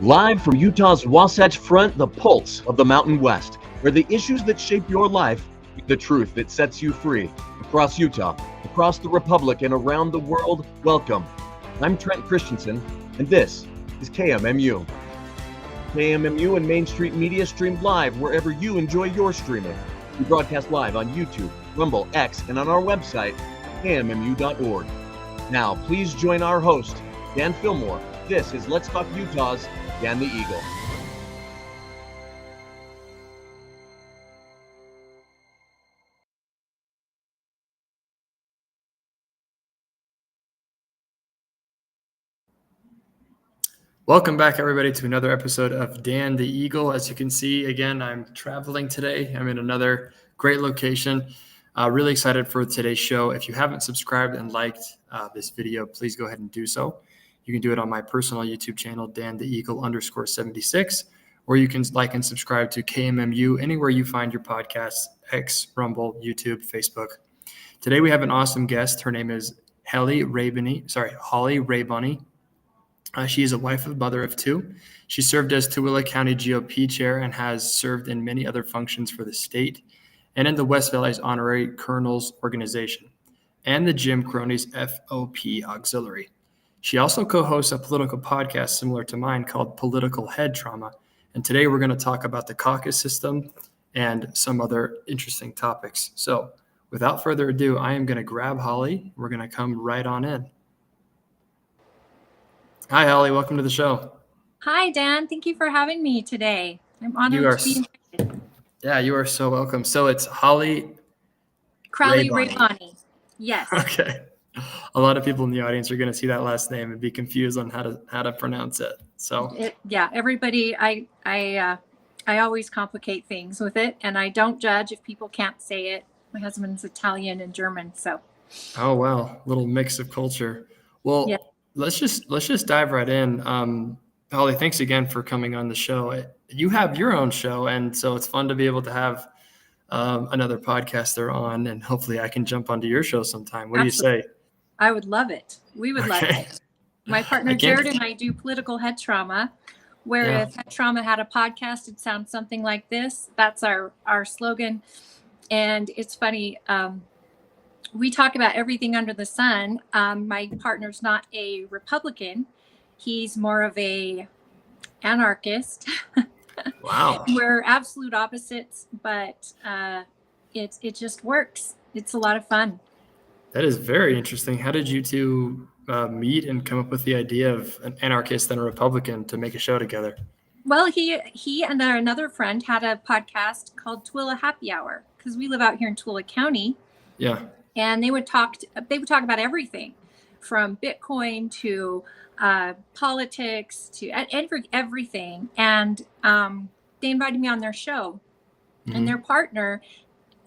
Live from Utah's Wasatch Front, the pulse of the Mountain West, where the issues that shape your life meet the truth that sets you free. Across Utah, across the Republic, and around the world, welcome. I'm Trent Christensen, and this is KMMU. KMMU and Main Street Media streamed live wherever you enjoy your streaming. We broadcast live on YouTube, Rumble, X, and on our website, kmmu.org. Now, please join our host, Dan Fillmore. This is Let's Talk Utah's Dan the Eagle. Welcome back, everybody, to another episode of Dan the Eagle. As you can see, again, I'm traveling today. I'm in another great location. Really excited for today's show. If you haven't subscribed and liked this video, please go ahead and do so. You can do it on my personal YouTube channel, Dan the Eagle _76, or you can like and subscribe to KMMU anywhere you find your podcasts, X, Rumble, YouTube, Facebook. Today we have an awesome guest. Her name is Holly Rabanne. She is a wife and mother of two. She served as Tooele County GOP chair and has served in many other functions for the state and in the West Valley's Honorary Colonels Organization and the Jim Cronie's FOP Auxiliary. She also co-hosts a political podcast similar to mine called Political Head Trauma. And today we're going to talk about the caucus system and some other interesting topics. So without further ado, I am going to grab Holly. We're going to come right on in. Hi, Holly. Welcome to the show. Hi, Dan. Thank you for having me today. I'm honored to be invited. Yeah, you are so welcome. So it's Holly Crowley Rabanne. Yes. Okay. A lot of people in the audience are going to see that last name and be confused on how to pronounce it. So everybody. I always complicate things with it, and I don't judge if people can't say it. My husband's Italian and German, so. Oh wow, little mix of culture. Well. Yeah. Let's just dive right in. Holly, thanks again for coming on the show. You have your own show, and so it's fun to be able to have another podcaster on, and hopefully I can jump onto your show sometime. What Absolutely. Do you say? I would love it. We would love it. My partner Jared and I do Political Head Trauma, where if Head Trauma had a podcast, it'd sound something like this. That's our slogan. And it's funny. We talk about everything under the sun. My partner's not a Republican. He's more of a anarchist. Wow. We're absolute opposites, but it just works. It's a lot of fun. That is very interesting. How did you two meet and come up with the idea of an anarchist and a Republican to make a show together? Well, he and another friend had a podcast called Tooele Happy Hour because we live out here in Tooele County. Yeah. And they would talk about everything from Bitcoin to politics to everything. And they invited me on their show. Mm-hmm. And their partner,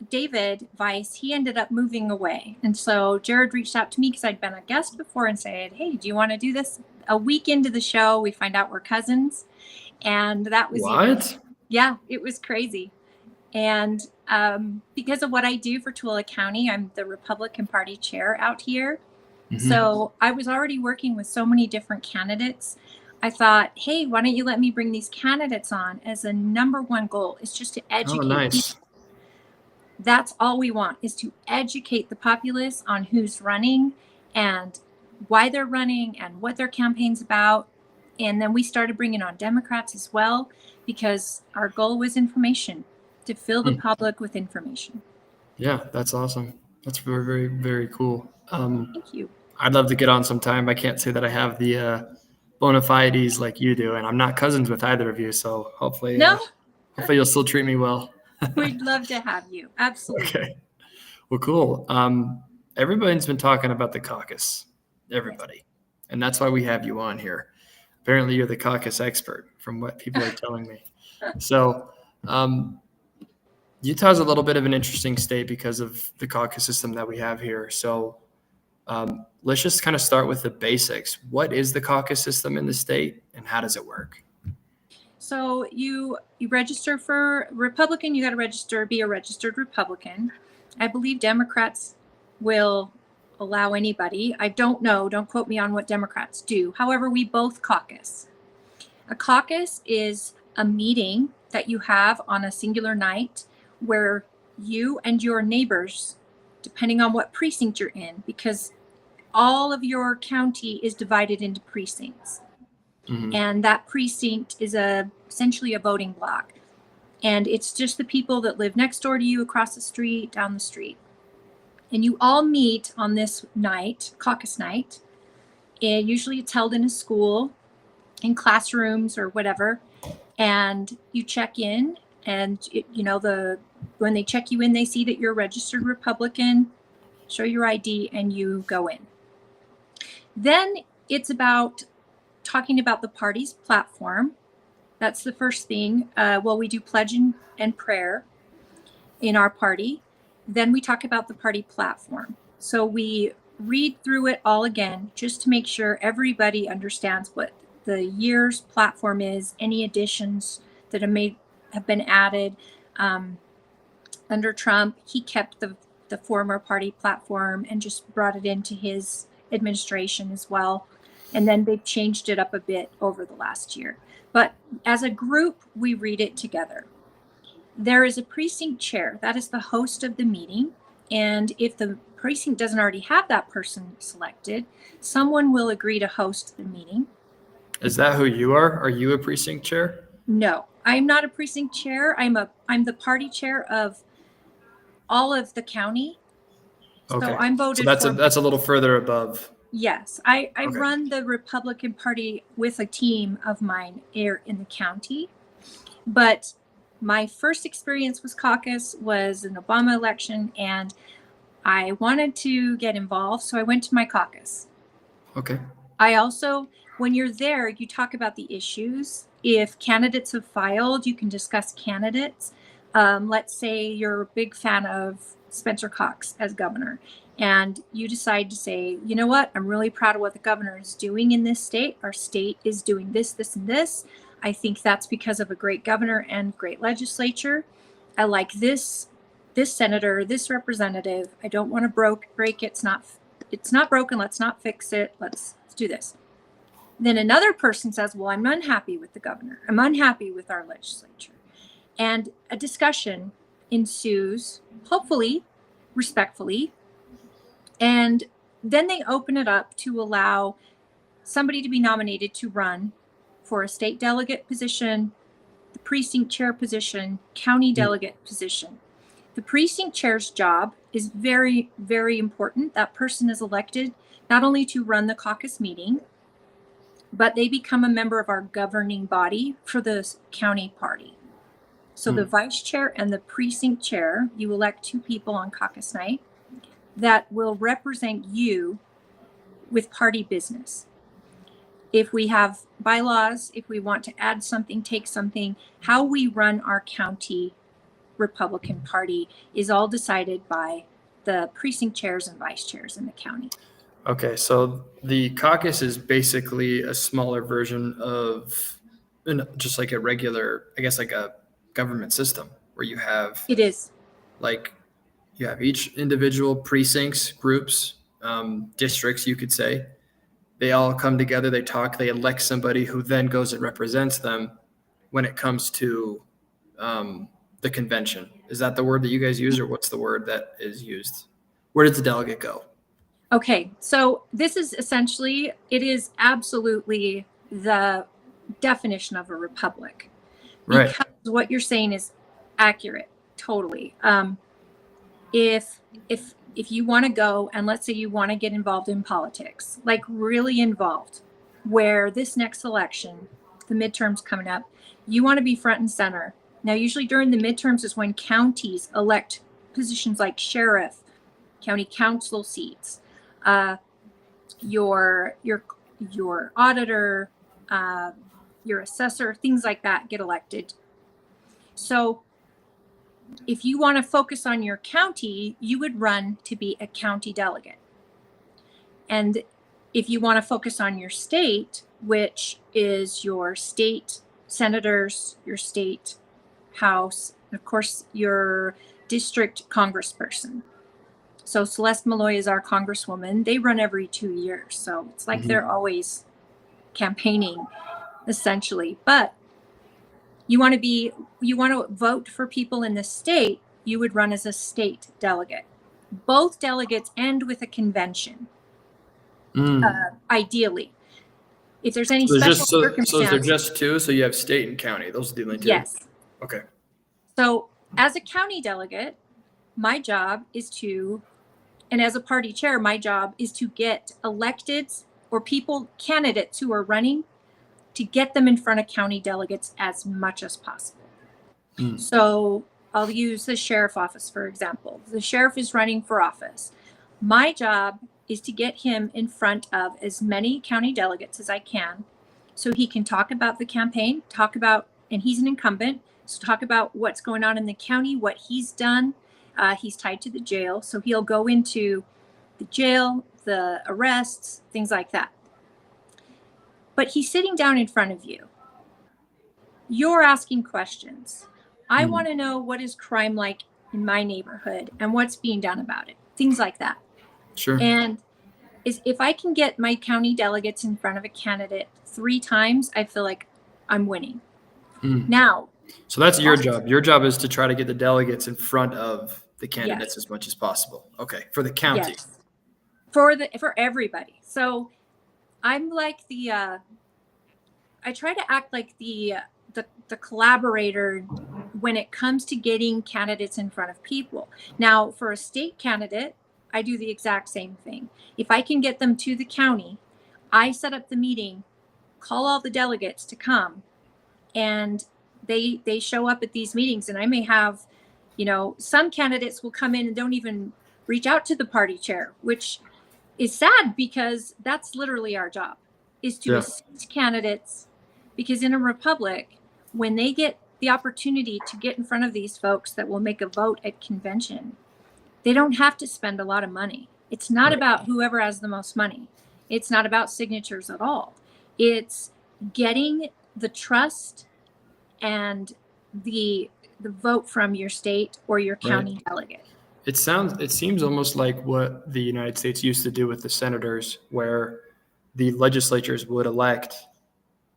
David Weiss, he ended up moving away. And so Jared reached out to me because I'd been a guest before and said, hey, do you want to do this? A week into the show, we find out we're cousins. And that was what? Yeah, it was crazy. And because of what I do for Tooele County, I'm the Republican Party chair out here. Mm-hmm. So I was already working with so many different candidates. I thought, hey, why don't you let me bring these candidates on as a number one goal is just to educate people. That's all we want is to educate the populace on who's running and why they're running and what their campaign's about. And then we started bringing on Democrats as well because our goal was information. To fill the public with information. Yeah, that's awesome. That's very, very, very cool. Thank you. I'd love to get on sometime. I can't say that I have the bona fides like you do, and I'm not cousins with either of you. So hopefully, hopefully you'll still treat me well. We'd love to have you. Absolutely. Okay. Well, cool. Everybody's been talking about the caucus. Everybody, and that's why we have you on here. Apparently, you're the caucus expert, from what people are telling me. So. Utah's a little bit of an interesting state because of the caucus system that we have here. So let's just kind of start with the basics. What is the caucus system in the state and how does it work? So you register for Republican, you got to be a registered Republican. I believe Democrats will allow anybody. I don't know. Don't quote me on what Democrats do. However, we both caucus. A caucus is a meeting that you have on a singular night where you and your neighbors, depending on what precinct you're in, because all of your county is divided into precincts. Mm-hmm. And that precinct is essentially a voting block. And it's just the people that live next door to you, across the street, down the street. And you all meet on this night, caucus night. And usually it's held in a school, in classrooms or whatever. And you check in, and when they check you in, they see that you're a registered Republican, show your ID, and you go in. Then it's about talking about the party's platform. That's the first thing. We do pledge and prayer in our party. Then we talk about the party platform. So we read through it all again, just to make sure everybody understands what the year's platform is, any additions that have been added. Under Trump, he kept the former party platform and just brought it into his administration as well. And then they've changed it up a bit over the last year. But as a group, we read it together. There is a precinct chair. That is the host of the meeting. And if the precinct doesn't already have that person selected, someone will agree to host the meeting. Is that who you are? Are you a precinct chair? No, I'm not a precinct chair. I'm the party chair of all of the county. Okay. So I'm voted. So that's a little further above. Yes, I Okay. run the Republican Party with a team of mine here in the county. But my first experience with caucus was an Obama election, and I wanted to get involved, so I went to my caucus. Okay. I also, when you're there, you talk about the issues. If candidates have filed, you can discuss candidates. Let's say you're a big fan of Spencer Cox as governor, and you decide to say, you know what, I'm really proud of what the governor is doing in this state. Our state is doing this, this, and this. I think that's because of a great governor and great legislature. I like this senator, this representative. I don't want to break it. It's not broken. Let's not fix it. Let's do this. Then another person says, well, I'm unhappy with the governor. I'm unhappy with our legislature. And a discussion ensues, hopefully respectfully. And then they open it up to allow somebody to be nominated to run for a state delegate position, the precinct chair position, county delegate position. The precinct chair's job is very, very important. That person is elected not only to run the caucus meeting, but they become a member of our governing body for the county party. So the vice chair and the precinct chair, you elect two people on caucus night that will represent you with party business. If we have bylaws, if we want to add something, take something, how we run our county Republican Party is all decided by the precinct chairs and vice chairs in the county. Okay, so the caucus is basically a smaller version of just like a regular, I guess, like a government system where you have It is. like you have each individual precincts, groups, districts, you could say. They all come together, they talk, they elect somebody who then goes and represents them when it comes to the convention. Is that the word that you guys use, or what's the word that is used? Where does the delegate go? Okay, so this is essentially, it is absolutely the definition of a republic. Right. Because what you're saying is accurate, totally. If you want to go, and let's say you want to get involved in politics, like really involved, where this next election, the midterms coming up, you want to be front and center. Now, usually during the midterms is when counties elect positions like sheriff, county council seats, your auditor, your assessor, things like that get elected. So if you want to focus on your county, you would run to be a county delegate. And if you want to focus on your state, which is your state senators, your state house, and of course, your district congressperson. So Celeste Malloy is our congresswoman. They run every 2 years. So it's like they're always campaigning. essentially. But you want to vote for people in the state, you would run as a state delegate. Both delegates end with a convention, ideally. If there's any special circumstance. So is there just two? So you have state and county. Those are the only two? Yes. Okay. So as a county delegate, my job is to, and as a party chair, my job is to get electeds or candidates who are running, to get them in front of county delegates as much as possible. So I'll use the sheriff office, for example. The sheriff is running for office. My job is to get him in front of as many county delegates as I can, so he can talk about the campaign, and he's an incumbent, so talk about what's going on in the county, what he's done. He's tied to the jail, so he'll go into the jail, the arrests, things like that. But he's sitting down in front of you. You're asking questions. I want to know, what is crime like in my neighborhood and what's being done about it, things like that. Sure. And if I can get my county delegates in front of a candidate 3 times, I feel like I'm winning. Now. So that's your job. Your job is to try to get the delegates in front of the candidates as much as possible. Okay. For the county. Yes. For everybody. So I'm like I try to act like the collaborator when it comes to getting candidates in front of people. Now, for a state candidate, I do the exact same thing. If I can get them to the county, I set up the meeting, call all the delegates to come, and they show up at these meetings. And I may have, some candidates will come in and don't even reach out to the party chair, which is sad, because that's literally our job, is to assist candidates. Because in a republic, when they get the opportunity to get in front of these folks that will make a vote at convention, they don't have to spend a lot of money. It's not about whoever has the most money. It's not about signatures at all. It's getting the trust and the vote from your state or your county delegate. It seems almost like what the United States used to do with the senators, where the legislatures would elect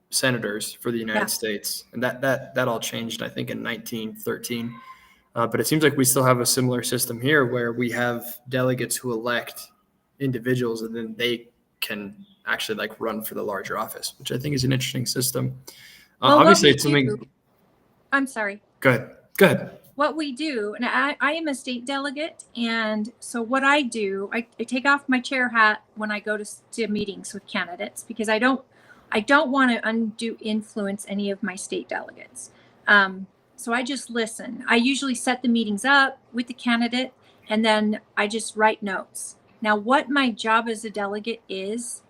senators for the United States. And that all changed, I think, in 1913. But it seems like we still have a similar system here, where we have delegates who elect individuals, and then they can actually run for the larger office, which I think is an interesting system. Obviously, it's something. I'm sorry. Go ahead. What we do, and I am a state delegate, and so what I do, I take off my chair hat when I go to meetings with candidates, because I don't want to undue influence any of my state delegates. So I just listen. I usually set the meetings up with the candidate, and then I just write notes. Now, what my job as a delegate is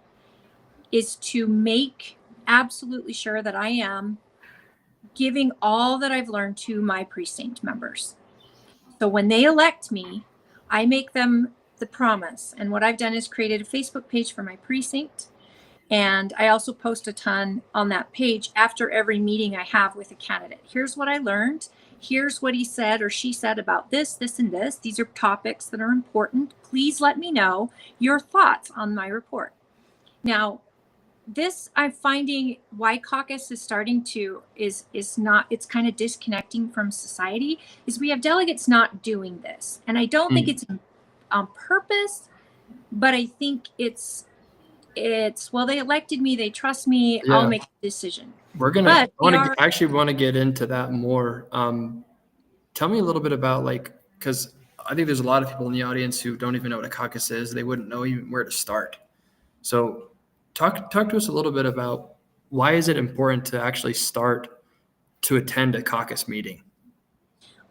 to make absolutely sure that I am giving all that I've learned to my precinct members. So when they elect me, I make them the promise. And what I've done is created a Facebook page for my precinct. And I also post a ton on that page after every meeting I have with a candidate. Here's what I learned. Here's what he said or she said about this, this, and this. These are topics that are important. Please let me know your thoughts on my report. Now, this I'm finding why Caucus is starting to is not, it's kind of disconnecting from society, is we have delegates not doing this. And I don't think it's on purpose, but I think it's well, they elected me, they trust me, I'll make a decision. I actually want to get into that more. Tell me a little bit about because I think there's a lot of people in the audience who don't even know what a caucus is. They wouldn't know even where to start. So talk to us a little bit about why is it important to actually start to attend a caucus meeting?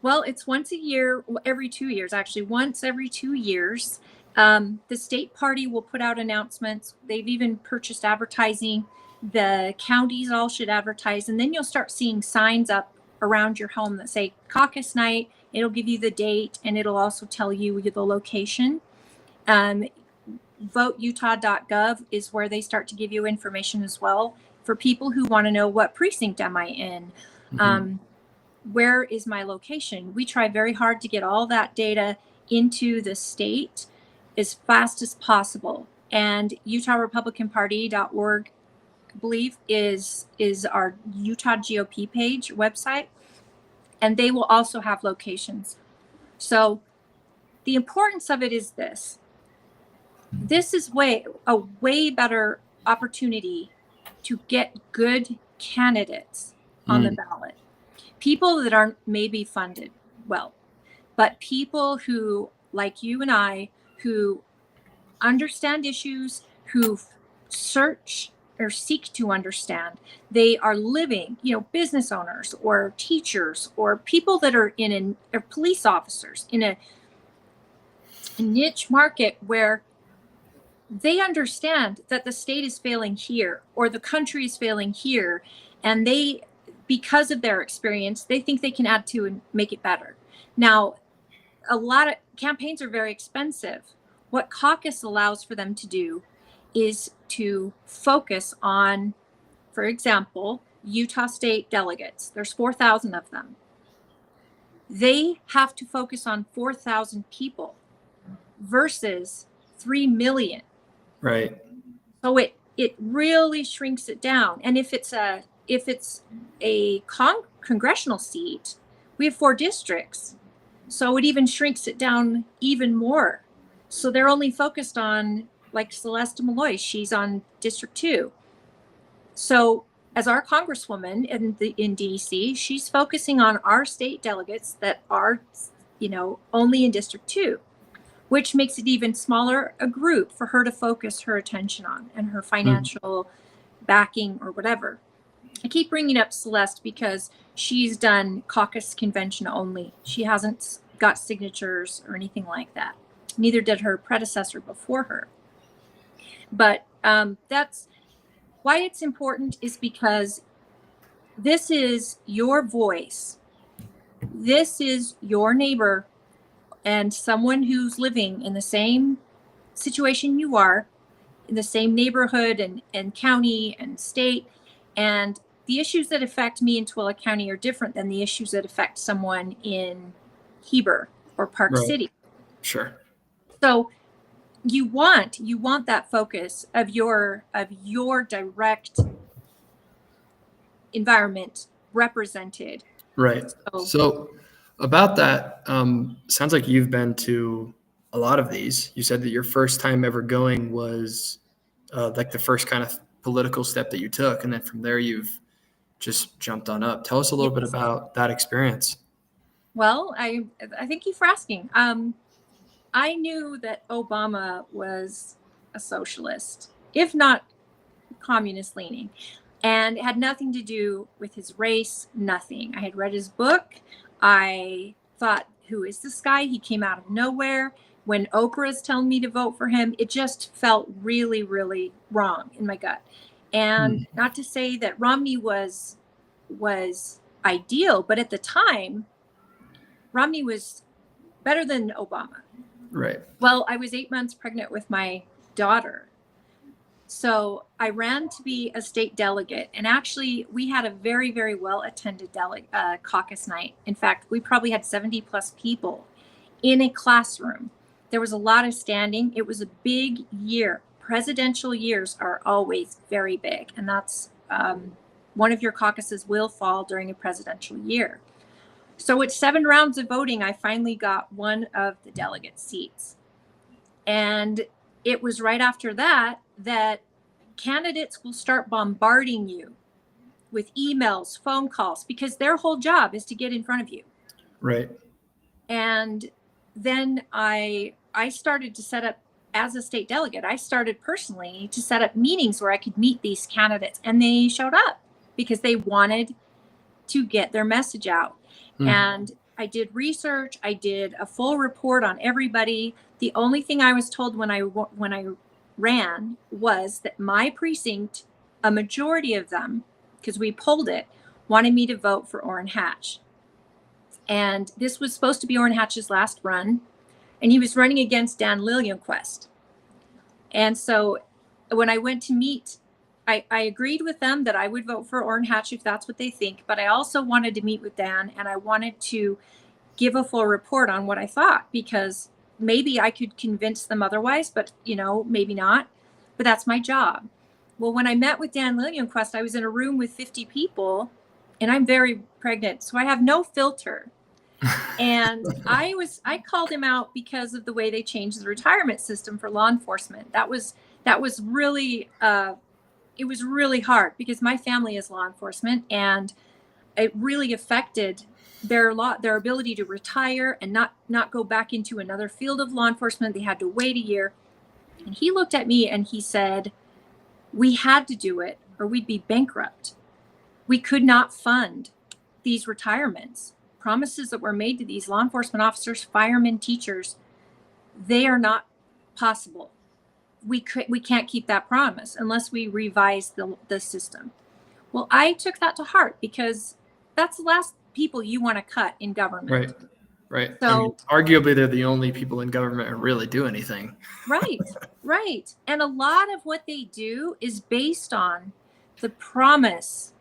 Well, it's once a year, every 2 years, actually, once every 2 years. The state party will put out announcements. They've even purchased advertising. The counties all should advertise. And then you'll start seeing signs up around your home that say caucus night. It'll give you the date, and it'll also tell you the location. VoteUtah.gov is where they start to give you information as well for people who want to know, what precinct am I in? Where is my location? We try very hard to get all that data into the state as fast as possible. And UtahRepublicanParty.org believe, is our Utah GOP page website, and they will also have locations. So the importance of it is this. This is a way better opportunity to get good candidates on the ballot. People that aren't maybe funded well, but people who, like you and I, who understand issues, who search or seek to understand. They are living, business owners or teachers or people that are or police officers in a niche market where they understand that the state is failing here or the country is failing here. And they, because of their experience, they think they can add to and make it better. Now, a lot of campaigns are very expensive. What Caucus allows for them to do is to focus on, for example, Utah state delegates. There's 4,000 of them. They have to focus on 4,000 people versus 3 million. Right. So it really shrinks it down. And if it's a congressional seat, we have 4 districts. So it even shrinks it down even more. So they're only focused on, like Celeste Malloy, she's on District 2. So as our congresswoman in DC, she's focusing on our state delegates that are, only in District 2, which makes it even smaller a group for her to focus her attention on and her financial backing or whatever. I keep bringing up Celeste because she's done caucus convention only. She hasn't got signatures or anything like that. Neither did her predecessor before her. But that's why it's important, is because this is your voice. This is your neighbor and someone who's living in the same situation you are, in the same neighborhood and county and state. And the issues that affect me in Tooele County are different than the issues that affect someone in Heber or Park City. Sure. So you want that focus of your direct environment represented. Right. So about that, sounds like you've been to a lot of these. You said that your first time ever going was like the first kind of political step that you took, and then from there you've just jumped on up. Tell us a little bit about that experience. Well, I thank you for asking. I knew that Obama was a socialist, if not communist leaning, and it had nothing to do with his race, nothing. I had read his book. I thought, who is this guy? He came out of nowhere. When Oprah's telling me to vote for him, it just felt really, really wrong in my gut. And not to say that Romney was ideal, but at the time, Romney was better than Obama. Right. Well, I was 8 months pregnant with my daughter. So I ran to be a state delegate. And actually, we had a very, very well-attended caucus night. In fact, we probably had 70 plus people in a classroom. There was a lot of standing. It was a big year. Presidential years are always very big. And that's one of your caucuses will fall during a presidential year. So with 7 rounds of voting, I finally got one of the delegate seats. And it was right after that candidates will start bombarding you with emails, phone calls, because their whole job is to get in front of you. Right. And then I started to set up, as a state delegate, I started personally to set up meetings where I could meet these candidates, and they showed up because they wanted to get their message out. And I did research. I did a full report on everybody. The only thing I was told when I ran was that my precinct, a majority of them, because we polled it, wanted me to vote for Orrin Hatch. And this was supposed to be Orrin Hatch's last run. And he was running against Dan Lillianquist. And so when I went to meet, I agreed with them that I would vote for Orrin Hatch if that's what they think. But I also wanted to meet with Dan, and I wanted to give a full report on what I thought, because maybe I could convince them otherwise, but maybe not. But that's my job. Well, when I met with Dan Lillianquist, I was in a room with 50 people, and I'm very pregnant, so I have no filter. And I called him out because of the way they changed the retirement system for law enforcement. That was really it was really hard because my family is law enforcement, and it really affected their ability to retire and not go back into another field of law enforcement. They had to wait a year. And he looked at me and he said, we had to do it or we'd be bankrupt. We could not fund these retirements. Promises that were made to these law enforcement officers, firemen, teachers, they are not possible. We can't keep that promise unless we revise the system. Well, I took that to heart because that's the last people you want to cut in government. Right. So, I mean, arguably, they're the only people in government who really do anything. Right. And a lot of what they do is based on the promise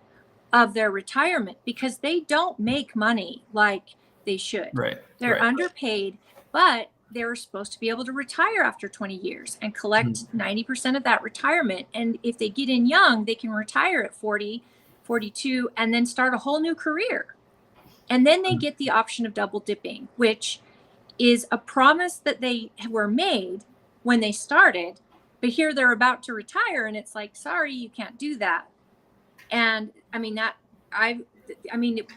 of their retirement because they don't make money like they should. They're underpaid, but they're supposed to be able to retire after 20 years and collect 90% of that retirement. And if they get in young, they can retire at 40, 42, and then start a whole new career. And then they get the option of double dipping, which is a promise that they were made when they started, but here they're about to retire. And it's like, sorry, you can't do that. And I mean,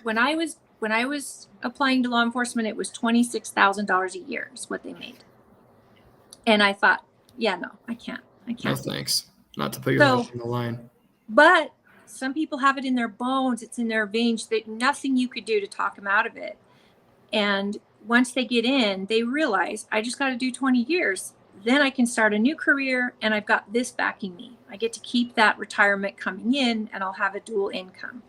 when I was applying to law enforcement, it was $26,000 a year is what they made. And I thought, yeah, no, I can't. No, thanks. Not to put your life on the line. But some people have it in their bones. It's in their veins. That nothing you could do to talk them out of it. And once they get in, they realize I just got to do 20 years. Then I can start a new career and I've got this backing me. I get to keep that retirement coming in and I'll have a dual income.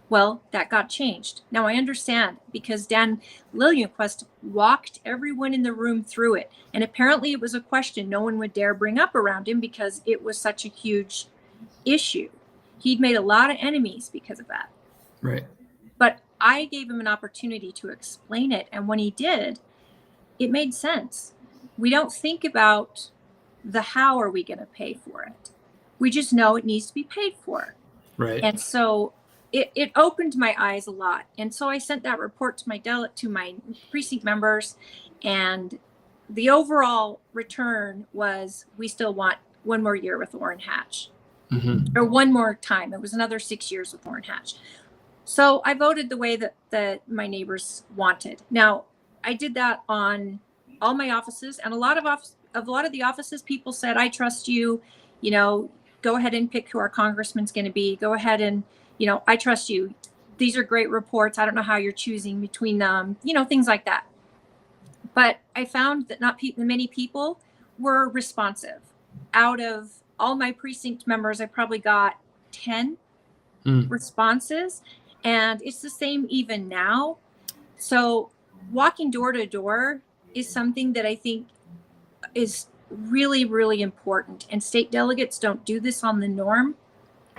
Well, that got changed. Now I understand because Dan Lillianquist walked everyone in the room through it. And apparently it was a question no one would dare bring up around him because it was such a huge issue. He'd made a lot of enemies because of that. Right. But I gave him an opportunity to explain it. And when he did, it made sense. We don't think about the how are we going to pay for it. We just know it needs to be paid for. Right. And so it opened my eyes a lot. And so I sent that report to my precinct members, and the overall return was we still want one more year with Orrin Hatch. Or one more time. It was another 6 years with Orrin Hatch. So I voted the way that my neighbors wanted. Now, I did that on all my offices, and a lot of the offices, people said, I trust you, go ahead and pick who our congressman's going to be. Go ahead and, I trust you. These are great reports. I don't know how you're choosing between them, things like that. But I found that not many people were responsive. Out of all my precinct members, I probably got 10 responses, and it's the same even now. So walking door to door is something that I think is really, really important. And state delegates don't do this on the norm,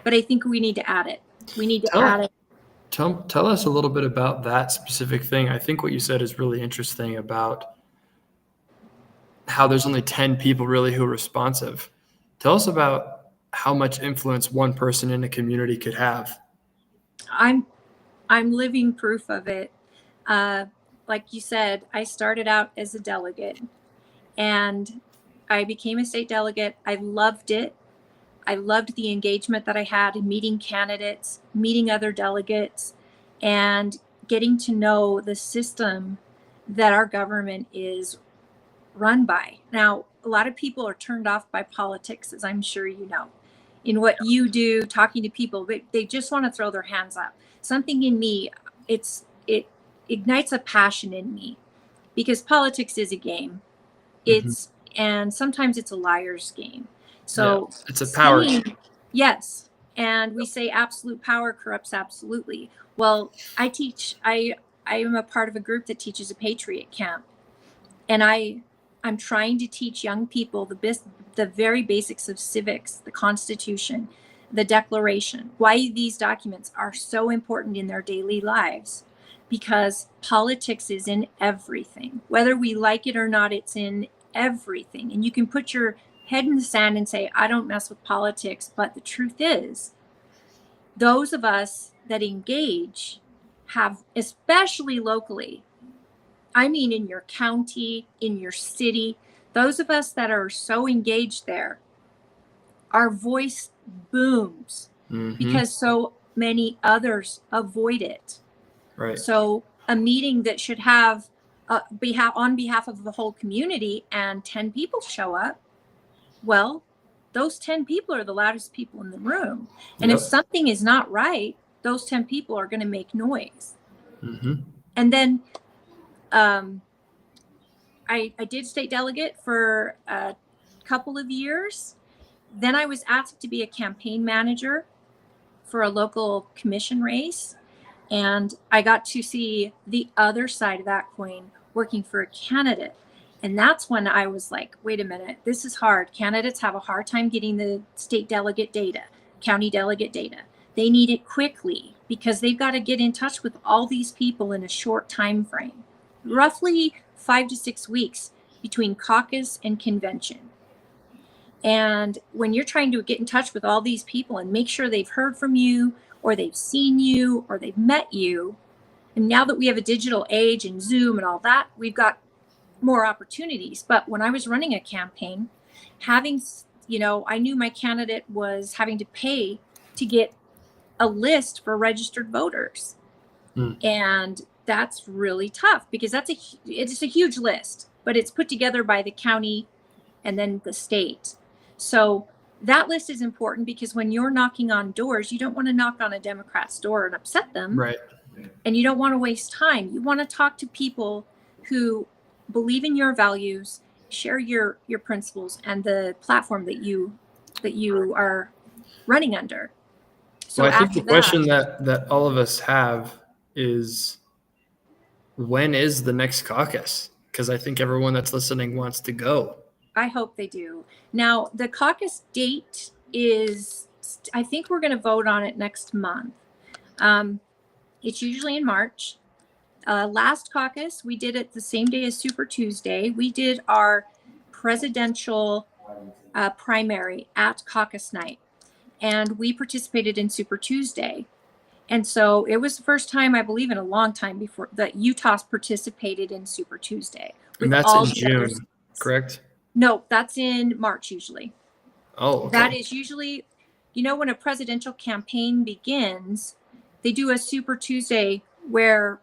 but I think we need to add it. We need to add it. Tell us a little bit about that specific thing. I think what you said is really interesting about how there's only 10 people really who are responsive. Tell us about how much influence one person in a community could have. I'm living proof of it. Like you said, I started out as a delegate and I became a state delegate. I loved it. I loved the engagement that I had in meeting candidates, meeting other delegates, and getting to know the system that our government is run by. Now, a lot of people are turned off by politics, as I'm sure you know, in what you do, talking to people, but they just want to throw their hands up. Something in me, it ignites a passion in me because politics is a game. And sometimes it's a liar's game. So it's a power game. Yes. And we say absolute power corrupts absolutely. Well, I am a part of a group that teaches a Patriot camp. And I'm trying to teach young people the very basics of civics, the Constitution, the Declaration, why these documents are so important in their daily lives, because politics is in everything. Whether we like it or not, it's in everything. And you can put your head in the sand and say, I don't mess with politics. But the truth is, those of us that engage have, especially locally, I mean, in your county, in your city, those of us that are so engaged there, our voice booms because so many others avoid it. Right. So a meeting that should have on behalf of the whole community and 10 people show up, well, those 10 people are the loudest people in the room. And if something is not right, those 10 people are going to make noise. And then I did state delegate for a couple of years. Then I was asked to be a campaign manager for a local commission race. And I got to see the other side of that coin, working for a candidate. And that's when I was like, wait a minute, this is hard. Candidates have a hard time getting the state delegate data, county delegate data. They need it quickly because they've got to get in touch with all these people in a short time frame, roughly 5 to 6 weeks between caucus and convention. And when you're trying to get in touch with all these people and make sure they've heard from you, or they've seen you, or they've met you, and now that we have a digital age and Zoom and all that, we've got more opportunities. But when I was running a campaign, I knew my candidate was having to pay to get a list for registered voters. And that's really tough because it's a huge list, but it's put together by the county and then the state. So that list is important because when you're knocking on doors, you don't want to knock on a Democrat's door and upset them. Right. And you don't want to waste time. You want to talk to people who believe in your values, share your principles and the platform that you are running under. So I think the question that all of us have is, when is the next caucus? Because I think everyone that's listening wants to go. I hope they do. Now, the caucus date is, I think we're going to vote on it next month. It's usually in March. Last caucus, we did it the same day as Super Tuesday. We did our presidential primary at caucus night, and we participated in Super Tuesday. And so it was the first time, I believe, in a long time before that Utah's participated in Super Tuesday. And that's in June, correct? No, that's in March usually. Oh, okay. That is usually, when a presidential campaign begins, they do a Super Tuesday where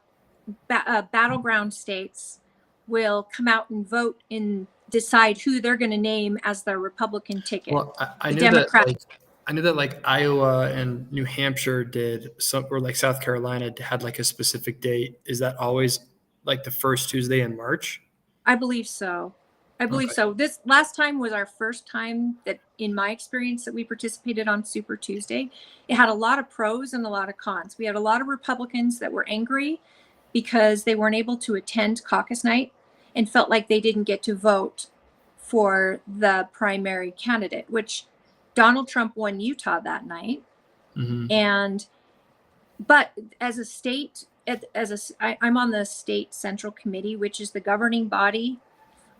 battleground states will come out and vote and decide who they're going to name as their Republican ticket. Well, I knew that like Iowa and New Hampshire did some, or like South Carolina had like a specific date. Is that always like the first Tuesday in March? I believe so. So. This last time was our first time that, in my experience, that we participated on Super Tuesday. It had a lot of pros and a lot of cons. We had a lot of Republicans that were angry because they weren't able to attend caucus night and felt like they didn't get to vote for the primary candidate, which Donald Trump won Utah that night. But as a state, I'm on the state central committee, which is the governing body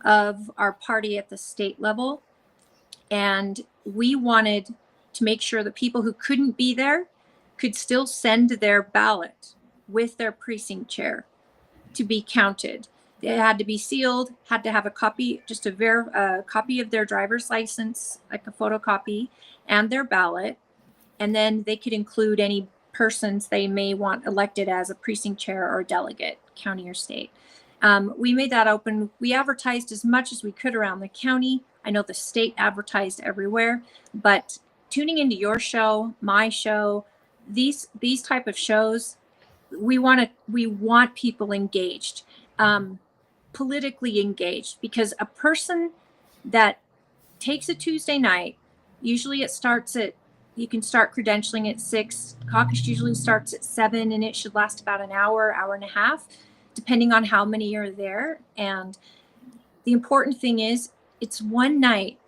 of our party at the state level. And we wanted to make sure that people who couldn't be there could still send their ballot with their precinct chair to be counted. It had to be sealed, had to have a copy, just a copy of their driver's license, like a photocopy, and their ballot. And then they could include any persons they may want elected as a precinct chair or a delegate, county or state. We made that open. We advertised as much as we could around the county. I know the state advertised everywhere, but tuning into your show, my show, these type of shows, we want people engaged, politically engaged, because a person that takes a Tuesday night, usually you can start credentialing at 6. Caucus usually starts at 7, and it should last about an hour and a half, depending on how many are there. And the important thing is, it's one night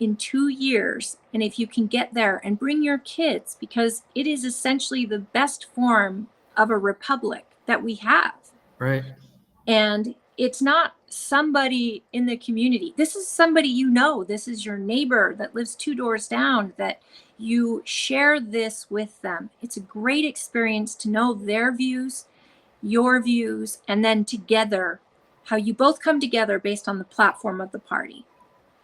in 2 years. And if you can get there and bring your kids, because it is essentially the best form of a republic that we have. Right. And it's not somebody in the community. This is somebody you know. This is your neighbor that lives 2 doors down, that you share this with them. It's a great experience to know their views, your views, and then together, how you both come together based on the platform of the party.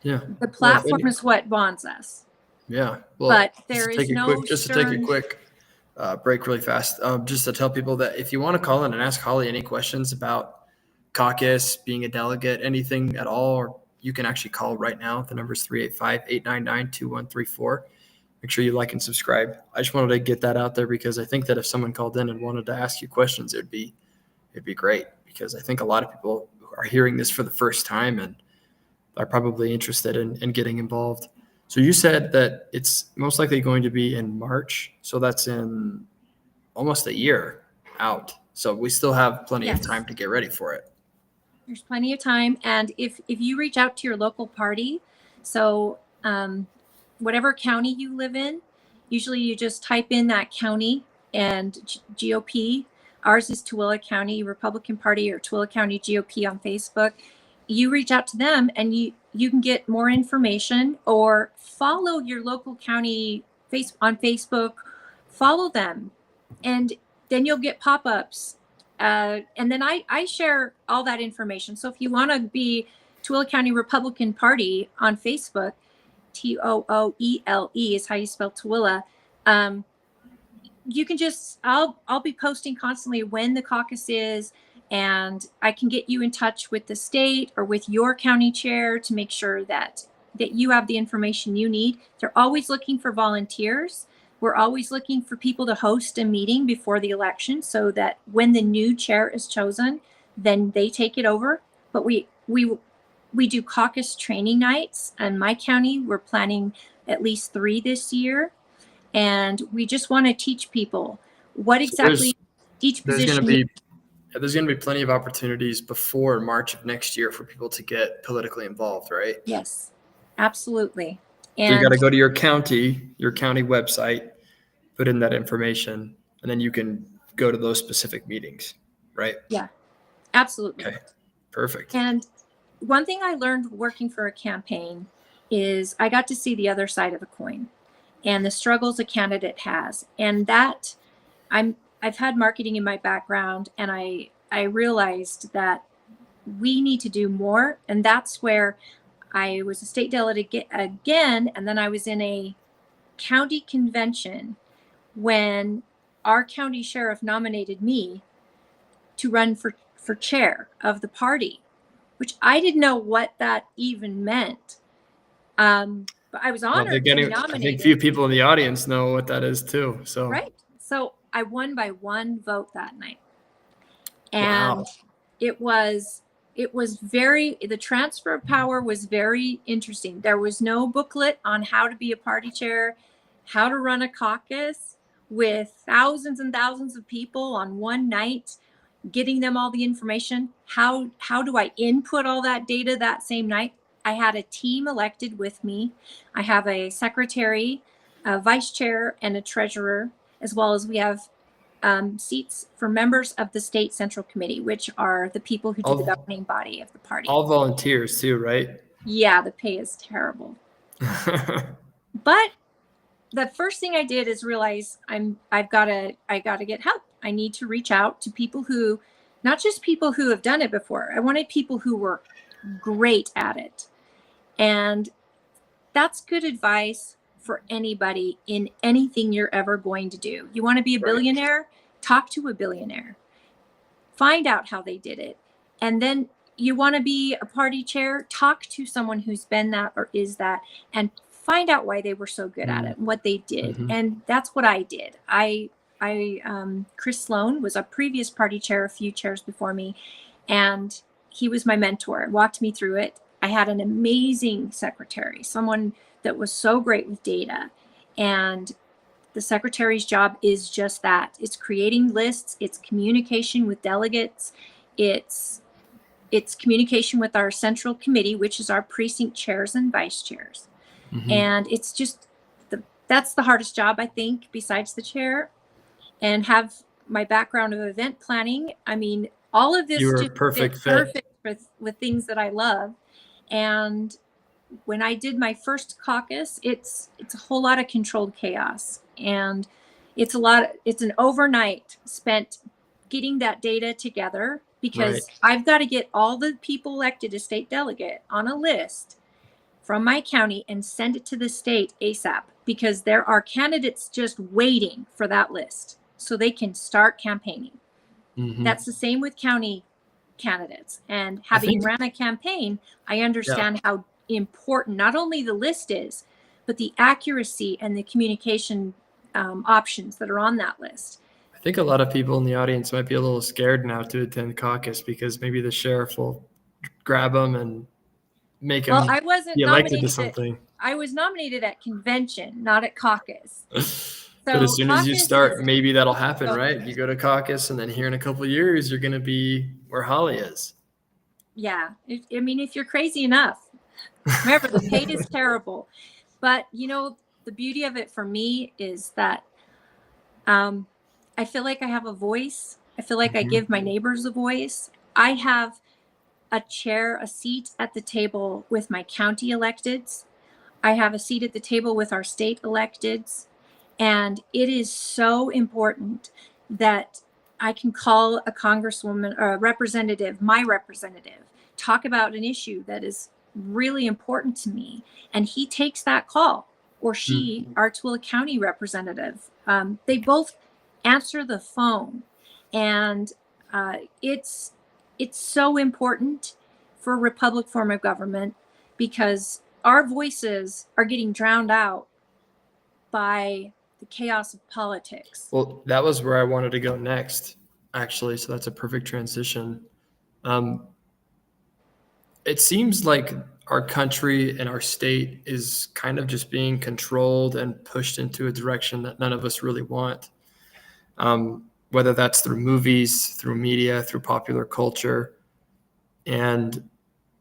Yeah. The platform is what bonds us. Yeah. Well, but there is no just to take a quick break really fast, just to tell people that if you want to call in and ask Holly any questions about Caucus, being a delegate, anything at all, or you can actually call right now. The number is 385-899-2134. Make sure you like and subscribe. I just wanted to get that out there because I think that if someone called in and wanted to ask you questions, it'd be great, because I think a lot of people are hearing this for the first time and are probably interested in getting involved. So you said that it's most likely going to be in March. So that's in almost a year out. So we still have plenty of time to get ready for it. There's plenty of time. And if you reach out to your local party, so whatever county you live in, usually you just type in that county and GOP. Ours is Tooele County Republican Party, or Tooele County GOP on Facebook. You reach out to them and you can get more information, or follow your local county on Facebook, follow them, and then you'll get pop-ups. And then I share all that information. So if you want to be Tooele County Republican Party on Facebook, Tooele is how you spell Tooele. You can just, I'll be posting constantly when the caucus is, and I can get you in touch with the state or with your county chair to make sure that you have the information you need. They're always looking for volunteers. We're always looking for people to host a meeting before the election, so that when the new chair is chosen, then they take it over. But we do caucus training nights. In my county, we're planning at least 3 this year. And we just want to teach people what exactly each position is. There's going to be plenty of opportunities before March of next year for people to get politically involved, right? Yes, absolutely. And so you got to go to your county website, put in that information, and then you can go to those specific meetings, right? Yeah, absolutely. Okay, perfect. And one thing I learned working for a campaign is I got to see the other side of the coin and the struggles a candidate has. And that I've had marketing in my background, and I realized that we need to do more. And that's where I was a state delegate again, and then I was in a county convention when our county sheriff nominated me to run for chair of the party, which I didn't know what that even meant. But I was honored to be nominated. I think few people in the audience know what that is too. So right. So I won by 1 vote that night. And wow. It was the transfer of power was very interesting. There was no booklet on how to be a party chair, how to run a caucus with thousands and thousands of people on one night, getting them all the information. How do I input all that data that same night? I had a team elected with me. I have a secretary, a vice chair, and a treasurer, as well as we have seats for members of the state central committee, which are the people who do the governing body of the party. All volunteers too, right? Yeah, the pay is terrible. But the first thing I did is realize I gotta get help. I need to reach out to people who, not just people who have done it before. I wanted people who were great at it. And that's good advice for anybody in anything you're ever going to do. You want to be a billionaire? Talk to a billionaire. Find out how they did it. And then you want to be a party chair? Talk to someone who's been that or is that, and find out why they were so good at it and what they did. Mm-hmm. And that's what I did. Chris Sloan was a previous party chair, a few chairs before me, and he was my mentor, walked me through it. I had an amazing secretary, someone that was so great with data. And the secretary's job is just that. It's creating lists, it's communication with delegates, it's communication with our central committee, which is our precinct chairs and vice chairs. Mm-hmm. And it's just, that's the hardest job, I think, besides the chair. And have my background of event planning. I mean, all of this you were a perfect fit. with things that I love. And when I did my first caucus, it's a whole lot of controlled chaos, and it's an overnight spent getting that data together, because I've got to get all the people elected as state delegate on a list from my county and send it to the state ASAP, because there are candidates just waiting for that list so they can start campaigning. That's the same with county candidates. And having ran a campaign, I understand how important not only the list is, but the accuracy and the communication options that are on that list. I think a lot of people in the audience might be a little scared now to attend caucus, because maybe the sheriff will grab them and make them I wasn't elected to something. I was nominated at convention, not at caucus. But as soon as you start, maybe that'll happen, right? You go to caucus, and then here in a couple of years, you're going to be where Holly is. Yeah. I mean, if you're crazy enough. Remember, the pay is terrible. But, the beauty of it for me is that I feel like I have a voice. I feel like I give my neighbors a voice. I have a seat at the table with my county electeds. I have a seat at the table with our state electeds. And it is so important that I can call a congresswoman or a representative, my representative, talk about an issue that is really important to me. And he takes that call, or she, our Tooele County representative. They both answer the phone. And it's so important for a republic form of government, because our voices are getting drowned out by the chaos of politics. Well, that was where I wanted to go next, actually. So that's a perfect transition. It seems like our country and our state is kind of just being controlled and pushed into a direction that none of us really want. Whether that's through movies, through media, through popular culture. And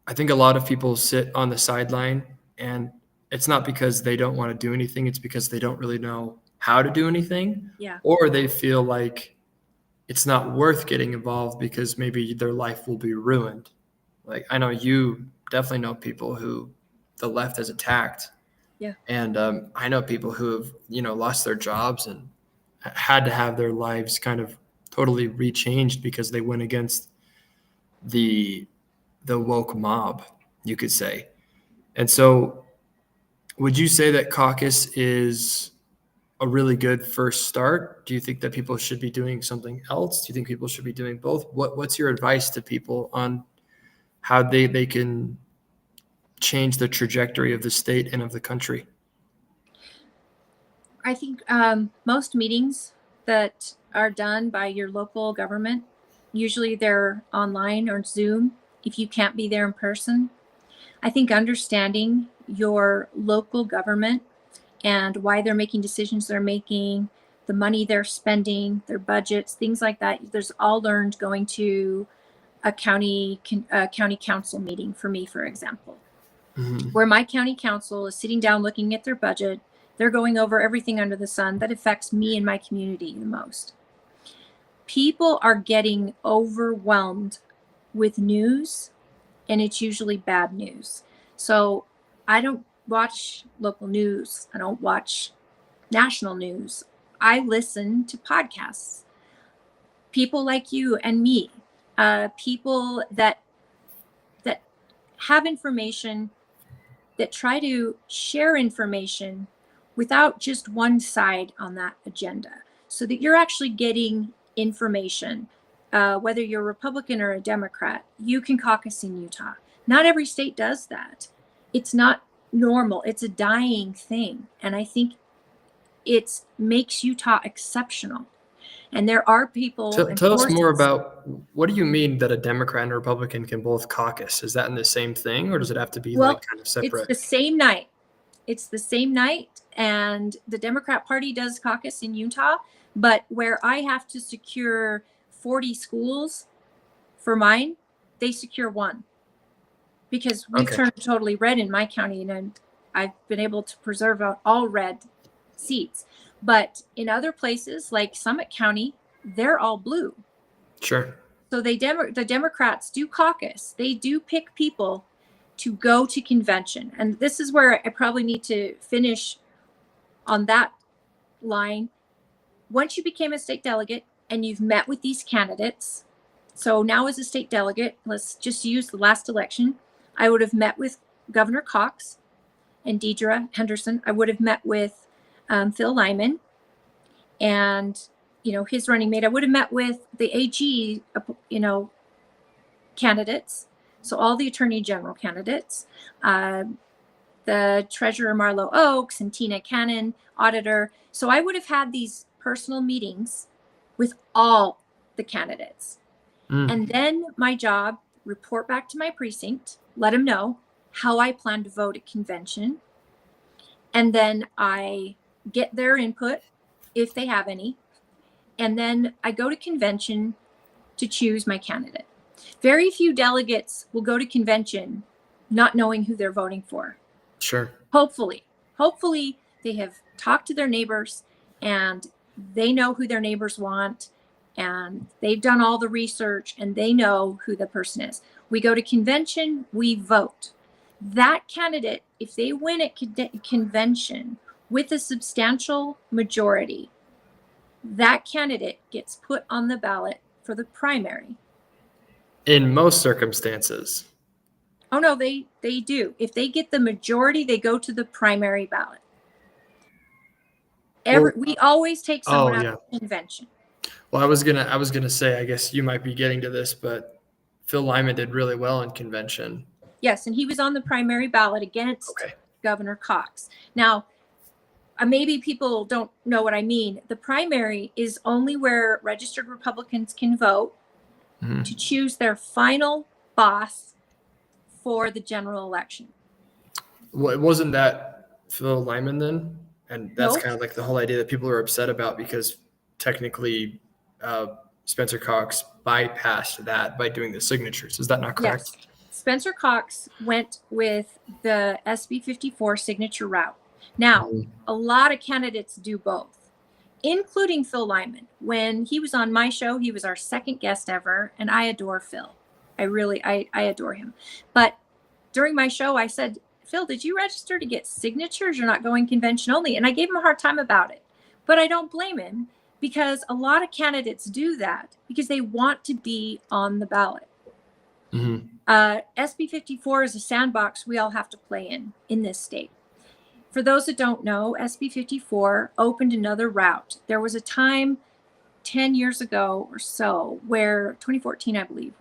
I think a lot of people sit on the sideline, and it's not because they don't want to do anything. It's because they don't really know how to do anything. Yeah. Or they feel like it's not worth getting involved because maybe their life will be ruined. Like, I know you definitely know people who the left has attacked. Yeah. And I know people who have, lost their jobs and had to have their lives kind of totally rechanged because they went against the woke mob, you could say. And so would you say that caucus is a really good first start? Do you think that people should be doing something else? Do you think people should be doing both? What's your advice to people on how they can change the trajectory of the state and of the country? I think most meetings that are done by your local government, usually they're online or Zoom if you can't be there in person. I think understanding your local government and why they're making decisions they're making, the money they're spending, their budgets, things like that, there's all learned going to a county council meeting for me, for example, where my county council is sitting down looking at their budget. They're going over everything under the sun that affects me and my community the most. People are getting overwhelmed with news, and it's usually bad news. So I don't watch local news. I don't watch national news. I listen to podcasts. People like you and me, people that have information, that try to share information without just one side on that agenda, so that you're actually getting information. Whether you're a Republican or a Democrat, you can caucus in Utah. Not every state does that. It's not normal. It's a dying thing. And I think it makes Utah exceptional. And there are people. Tell us more about, what do you mean that a Democrat and a Republican can both caucus? Is that in the same thing, or does it have to be kind of separate? It's the same night. It's the same night. And the Democrat Party does caucus in Utah. But where I have to secure 40 schools for mine, they secure one. Because we've turned totally red in my county, and I've been able to preserve all red seats. But in other places like Summit County, they're all blue. Sure. So the Democrats do caucus. They do pick people to go to convention. And this is where I probably need to finish on that line. Once you became a state delegate and you've met with these candidates, so now as a state delegate, let's just use the last election, I would have met with Governor Caucus and Deidre Henderson. I would have met with Phil Lyman and, his running mate. I would have met with the AG, candidates. So all the attorney general candidates, the treasurer Marlo Oaks and Tina Cannon, auditor. So I would have had these personal meetings with all the candidates. And then my job, report back to my precinct, let them know how I plan to vote at convention. And then I get their input if they have any. And then I go to convention to choose my candidate. Very few delegates will go to convention not knowing who they're voting for. Sure. Hopefully they have talked to their neighbors and they know who their neighbors want and they've done all the research and they know who the person is. We go to convention, we vote. That candidate, if they win at convention with a substantial majority, that candidate gets put on the ballot for the primary. In most circumstances. Oh, no, they do. If they get the majority, they go to the primary ballot. We always take someone out of convention. Well, I was gonna say, I guess you might be getting to this, but Phil Lyman did really well in convention. Yes, and he was on the primary ballot against Governor Caucus. Now, maybe people don't know what I mean. The primary is only where registered Republicans can vote to choose their final boss for the general election. Well, wasn't that Phil Lyman then? And that's Nope. kind of like the whole idea that people are upset about because technically Spencer Cox bypassed that by doing the signatures. Is that not correct? Yes. Spencer Cox went with the SB 54 signature route. Now, a lot of candidates do both, including Phil Lyman. When he was on my show, he was our second guest ever, and I adore Phil. I adore him. But during my show, I said, Phil, did you register to get signatures? You're not going convention only. And I gave him a hard time about it. But I don't blame him because a lot of candidates do that because they want to be on the ballot. SB 54 is a sandbox we all have to play in this state. For those that don't know, SB 54 opened another route. There was a time 10 years ago or so where 2014, I believe,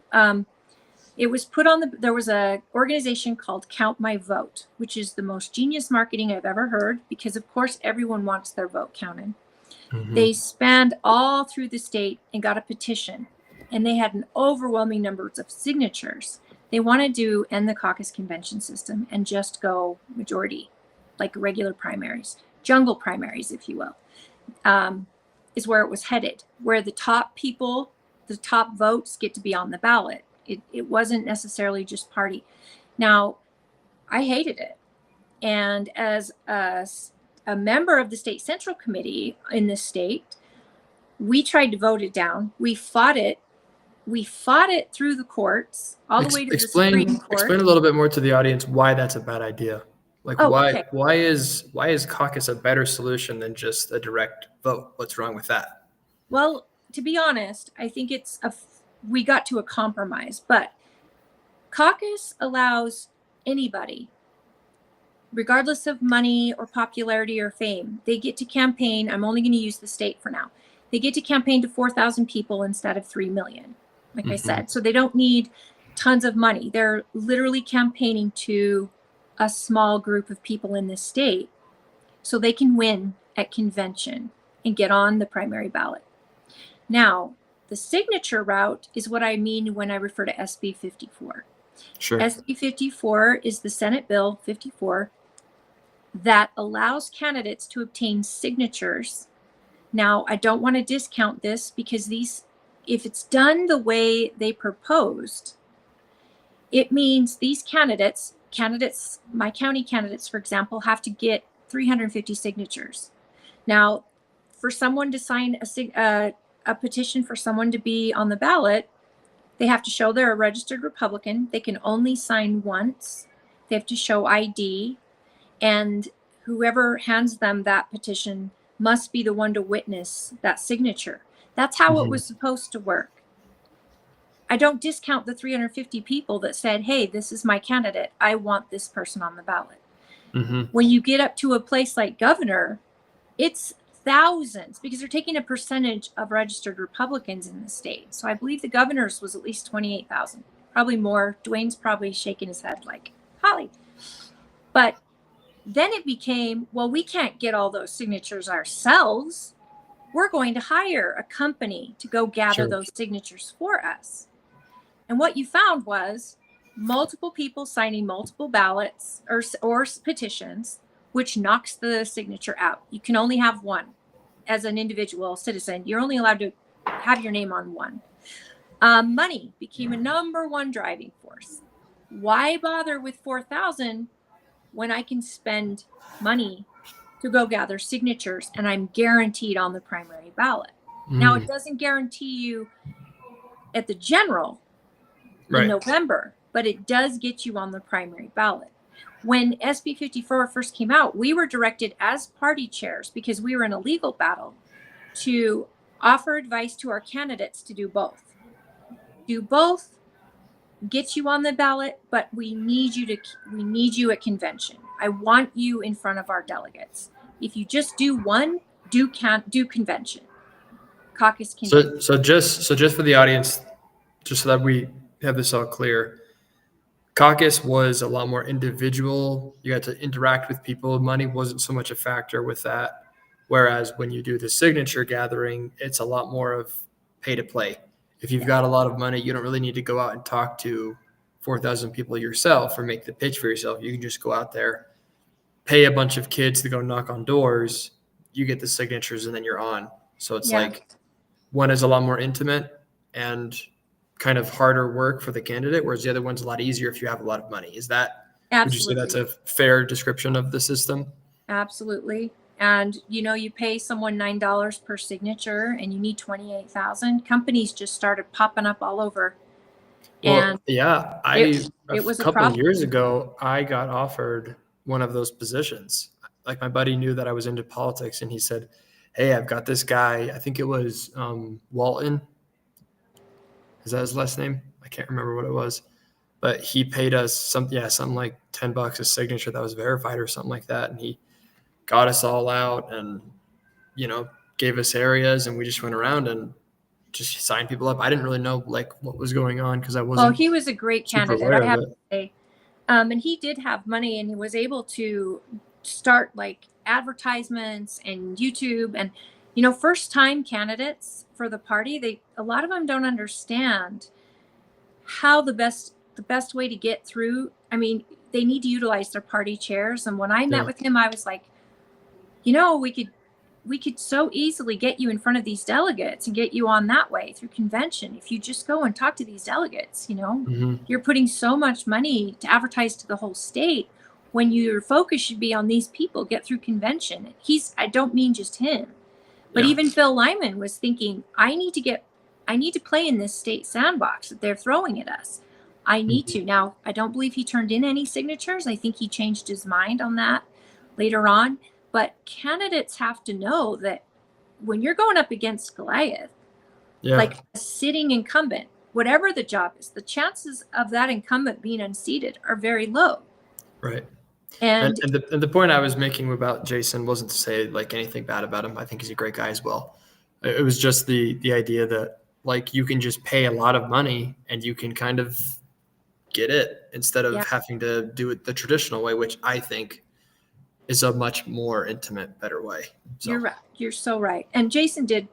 it was put on there was a organization called Count My Vote, which is the most genius marketing I've ever heard because of course everyone wants their vote counted. They spanned all through the state and got a petition and they had an overwhelming number of signatures. They wanted to end the caucus convention system and just go majority, like regular primaries, jungle primaries, if you will, is where it was headed, where the top people, the top votes get to be on the ballot. It wasn't necessarily just party. Now, I hated it. And as a member of the state central committee in this state, we tried to vote it down. We fought it. We fought it through the courts, all the way to the Supreme Court. Explain a little bit more to the audience why that's a bad idea. Like why is caucus a better solution than just a direct vote? What's wrong with that? Well, to be honest, I think we got to a compromise, but caucus allows anybody, regardless of money or popularity or fame, they get to campaign. I'm only going to use the state for now. They get to campaign to 4,000 people instead of 3 million, like I said. So they don't need tons of money. They're literally campaigning to a small group of people in this state so they can win at convention and get on the primary ballot. Now, the signature route is what I mean when I refer to SB 54. Sure. SB 54 is the Senate Bill 54 that allows candidates to obtain signatures. Now, I don't want to discount this because if it's done the way they proposed, it means these candidates, my county candidates, for example, have to get 350 signatures. Now, for someone to sign a petition for someone to be on the ballot, They have to show they're a registered Republican. They can only sign once. They have to show ID. And whoever hands them that petition must be the one to witness that signature. That's how it was supposed to work. I don't discount the 350 people that said, hey, this is my candidate. I want this person on the ballot. When you get up to a place like governor, it's thousands, because they're taking a percentage of registered Republicans in the state. So I believe the governor's was at least 28,000, probably more. Dwayne's probably shaking his head like, Holly. But then it became, well, we can't get all those signatures ourselves. We're going to hire a company to go gather those signatures for us. And what you found was multiple people signing multiple ballots or petitions, which knocks the signature out. You can only have one as an individual citizen. You're only allowed to have your name on one. Money became a number one driving force. Why bother with 4,000 when I can spend money to go gather signatures and I'm guaranteed on the primary ballot? Now, it doesn't guarantee you at the general in November, but it does get you on the primary ballot. When SB 54 first came out, we were directed as party chairs, because we were in a legal battle, to offer advice to our candidates to do both. Do both, get you on the ballot, but we need you at convention. I want you in front of our delegates. If you just do one, do convention. Caucus convention. So just for the audience, just so that we have this all clear, Caucus was a lot more individual. You got to interact with people. Money wasn't so much a factor with that. Whereas when you do the signature gathering, it's a lot more of pay to play. If you've got a lot of money, you don't really need to go out and talk to 4,000 people yourself or make the pitch for yourself. You can just go out there, pay a bunch of kids to go knock on doors. You get the signatures and then you're on. So it's like one is a lot more intimate and kind of harder work for the candidate, whereas the other one's a lot easier if you have a lot of money. Is that, absolutely, would you say that's a fair description of the system? Absolutely. And, you pay someone $9 per signature and you need 28,000. Companies just started popping up all over. Well, it was a couple of years problem. ago, I got offered one of those positions. Like, my buddy knew that I was into politics and he said, hey, I've got this guy. I think it was Walton. Is that his last name? I can't remember what it was, but he paid us something like $10 a signature that was verified or something like that. And he got us all out and, gave us areas, and we just went around and just signed people up. I didn't really know what was going on, because I wasn't. Oh, he was a great candidate, I have to say. And he did have money, and he was able to start advertisements and YouTube. And, first time candidates for the party, a lot of them don't understand how the best way to get through. I mean, they need to utilize their party chairs. And when I met with him, I was like, we could so easily get you in front of these delegates and get you on that way through convention. If you just go and talk to these delegates, you're putting so much money to advertise to the whole state when your focus should be on these people, get through convention. I don't mean just him, but even Phil Lyman was thinking, I need to play in this state sandbox that they're throwing at us. I need to. Now, I don't believe he turned in any signatures. I think he changed his mind on that later on. But candidates have to know that when you're going up against Goliath, like a sitting incumbent, whatever the job is, the chances of that incumbent being unseated are very low. Right. And the point I was making about Jason wasn't to say anything bad about him. I think he's a great guy as well. It was just the idea that you can just pay a lot of money and you can kind of get it instead of having to do it the traditional way, which I think is a much more intimate, better way. So. You're right. You're so right. And Jason did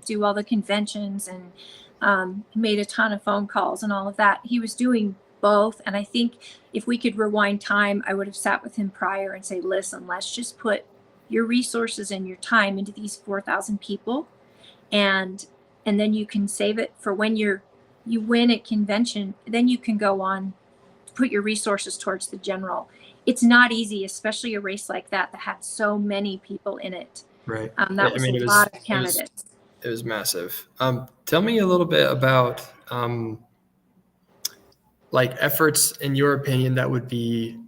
do all the conventions and made a ton of phone calls and all of that. He was doing both. And I think if we could rewind time, I would have sat with him prior and say, listen, let's just put your resources and your time into these 4,000 people. And then you can save it for when you win at convention, then you can go on to put your resources towards the general. It's not easy, especially a race like that had so many people in it. Right. That was a lot of candidates. It was massive. Tell me a little bit about like efforts, in your opinion, that would be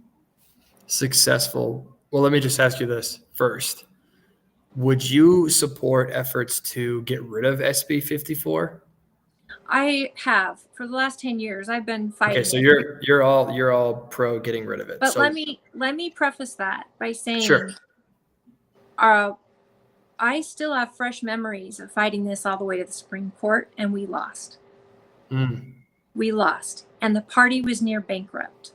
successful? Well, let me just ask you this first. Would you support efforts to get rid of SB 54? I have for the last 10 years. I've been fighting. Okay, so it. you're all pro getting rid of it. But So let me preface that by saying, sure. I still have fresh memories of fighting this all the way to the Supreme Court, and we lost. We lost, and the party was near bankrupt.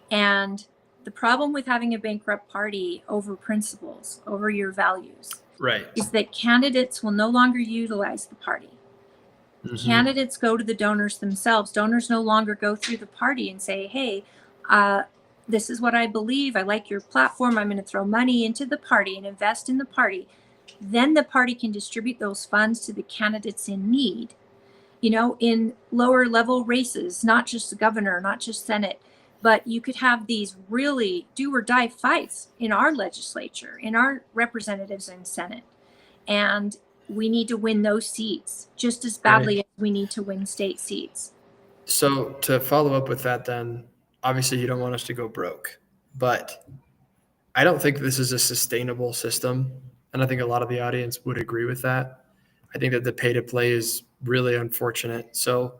And the problem with having a bankrupt party over principles, over your values, Right, is that candidates will no longer utilize the party. Candidates go to the donors themselves. Donors no longer go through the party and say, hey, this is what I believe. I like your platform. I'm going to throw money into the party and invest in the party. Then the party can distribute those funds to the candidates in need, in lower level races, not just the governor, not just Senate, but you could have these really do or die fights in our legislature, in our representatives in Senate. And we need to win those seats just as badly as we need to win state seats. So to follow up with that, then obviously you don't want us to go broke, but I don't think this is a sustainable system. And I think a lot of the audience would agree with that. I think that the pay to play is really unfortunate. So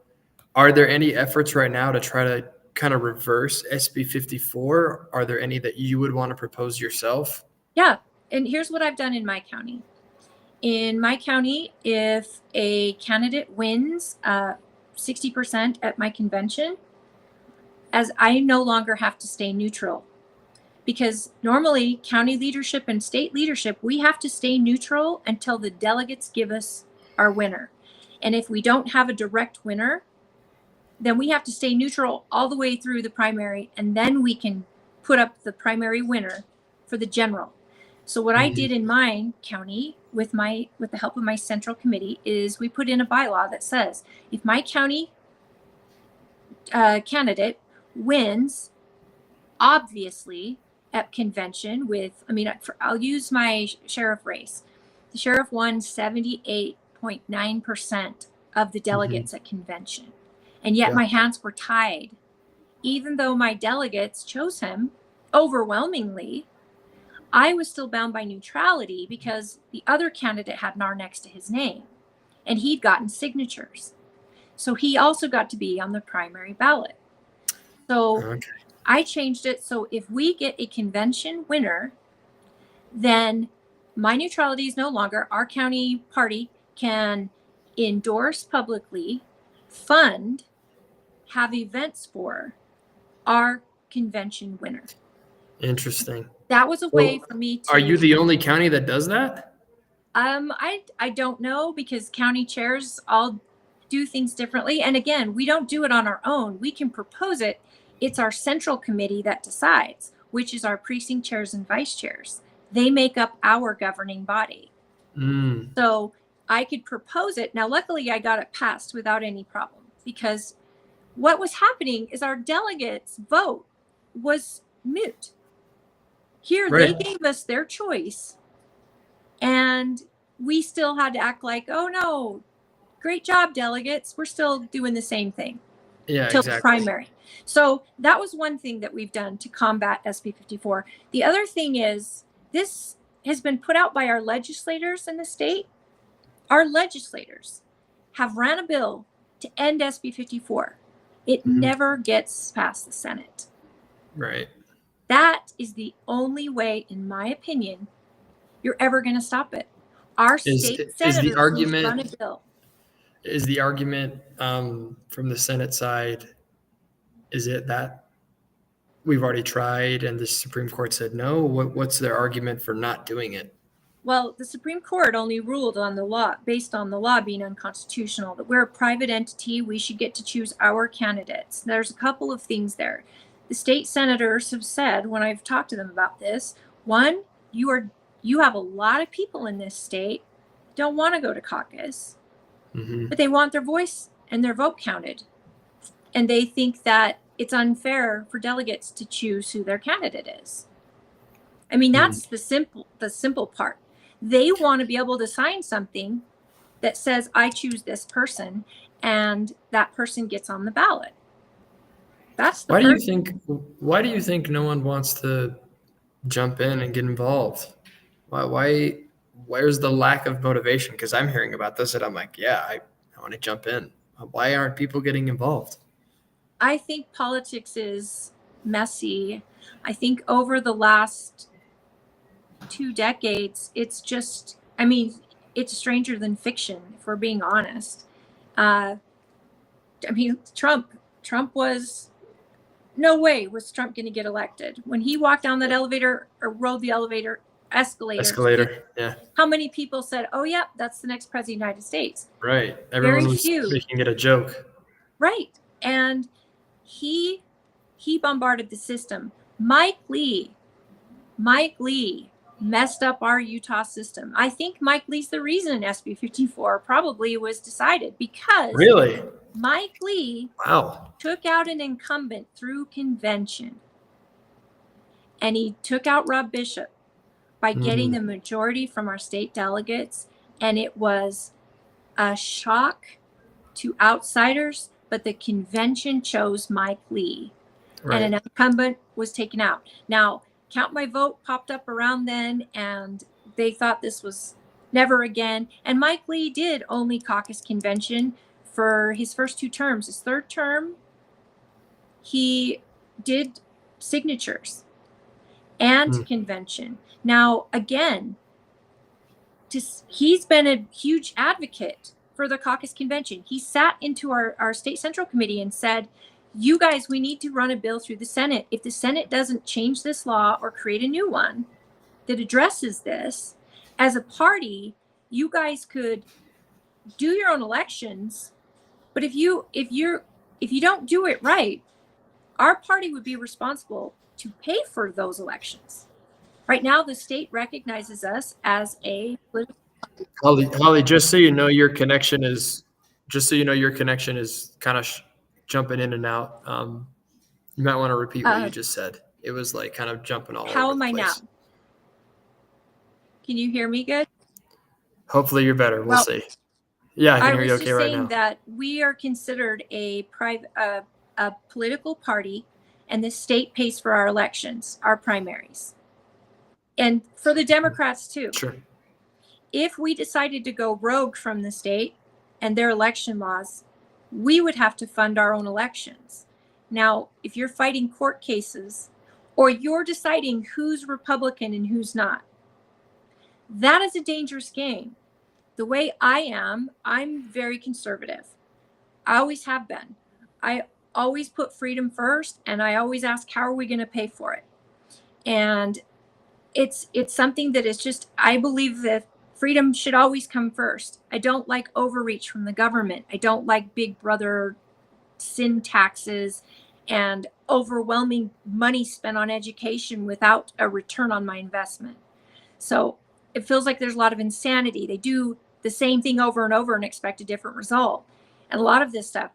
are there any efforts right now to try to kind of reverse SB 54? Are there any that you would want to propose yourself? Yeah. And here's what I've done in my county. In my county, if a candidate wins 60% at my convention, as I no longer have to stay neutral. Because normally county leadership and state leadership, we have to stay neutral until the delegates give us our winner. And if we don't have a direct winner, then we have to stay neutral all the way through the primary, and then we can put up the primary winner for the general. So what I did in my county with the help of my central committee is we put in a bylaw that says if my county candidate wins, obviously at convention I'll use my sheriff race. The sheriff won 78.9% of the delegates at convention. And yet my hands were tied. Even though my delegates chose him overwhelmingly, I was still bound by neutrality because the other candidate had an R next to his name and he'd gotten signatures. So he also got to be on the primary ballot. So I changed it. So if we get a convention winner, then my neutrality is no longer. Our county party can endorse publicly, fund, have events for our convention winner. Interesting. That was a way for me to. Are you the only county that does that? I don't know, because county chairs all do things differently. And again, we don't do it on our own. We can propose it. It's our central committee that decides, which is our precinct chairs and vice chairs. They make up our governing body. So I could propose it. Now, luckily, I got it passed without any problem, because what was happening is our delegates' vote was moot. Here, they gave us their choice, and we still had to act like, oh no, great job, delegates. We're still doing the same thing till the primary. So that was one thing that we've done to combat SB 54. The other thing is, this has been put out by our legislators in the state. Our legislators have ran a bill to end SB 54. It never gets past the Senate. Right. That is the only way, in my opinion, you're ever going to stop it. Our state senators run a bill. Is the argument from the Senate side, is it that we've already tried and the Supreme Court said no? What's their argument for not doing it? Well, the Supreme Court only ruled on the law, based on the law being unconstitutional, that we're a private entity. We should get to choose our candidates. There's a couple of things there. The state senators have said, when I've talked to them about this, one, you have a lot of people in this state don't want to go to caucus, but they want their voice and their vote counted. And they think that it's unfair for delegates to choose who their candidate is. I mean, that's the simple part. They want to be able to sign something that says, I choose this person, and that person gets on the ballot. That's the Why do you first. think no one wants to jump in and get involved? Where's the lack of motivation? Because I'm hearing about this and I'm like, yeah, I want to jump in. Why aren't people getting involved? I think politics is messy. I think over the last 2 decades, it's just, I mean, it's stranger than fiction, if we're being honest. I mean, Trump was, no way was Trump going to get elected. When he walked down that elevator or rode the escalator, Yeah. how many people said, oh, yeah, that's the next president of the United States? Right. Everyone Very was few. making it a joke. Right. And he bombarded the system. Mike Lee messed up our Utah system. I think Mike Lee's the reason SB 54 probably was decided, because Really? Mike Lee took out an incumbent through convention, and he took out Rob Bishop by getting the majority from our state delegates, and it was a shock to outsiders, but the convention chose Mike Lee. Right. And an incumbent was taken out. Now, Count My Vote popped up around then, and they thought this was never again. And Mike Lee did only caucus convention for his first 2 terms. His 3rd term, he did signatures and convention. Now, again, he's been a huge advocate for the caucus convention. He sat into our state central committee and said, you guys, we need to run a bill through the Senate. If the Senate doesn't change this law or create a new one that addresses this, as a party, you guys could do your own elections. But if you don't do it right, our party would be responsible to pay for those elections. Right now, the state recognizes us as a political party. Holly, just so you know, your connection is kind of jumping in and out. You might want to repeat what you just said. It was like kind of jumping all over the place. How am I now? Can you hear me good? Hopefully you're better. We'll see. Yeah, I can hear you okay right now. I was just saying that we are considered a political party, and the state pays for our elections, our primaries. And for the Democrats too. Sure. If we decided to go rogue from the state and their election laws, we would have to fund our own elections. Now, if you're fighting court cases or you're deciding who's Republican and who's not, that is a dangerous game. The way I am, I'm very conservative. I always have been. I always put freedom first, and I always ask, how are we going to pay for it? And it's something that is just, I believe that freedom should always come first. I don't like overreach from the government. I don't like big brother sin taxes and overwhelming money spent on education without a return on my investment. So it feels like there's a lot of insanity. They do the same thing over and over and expect a different result. And a lot of this stuff.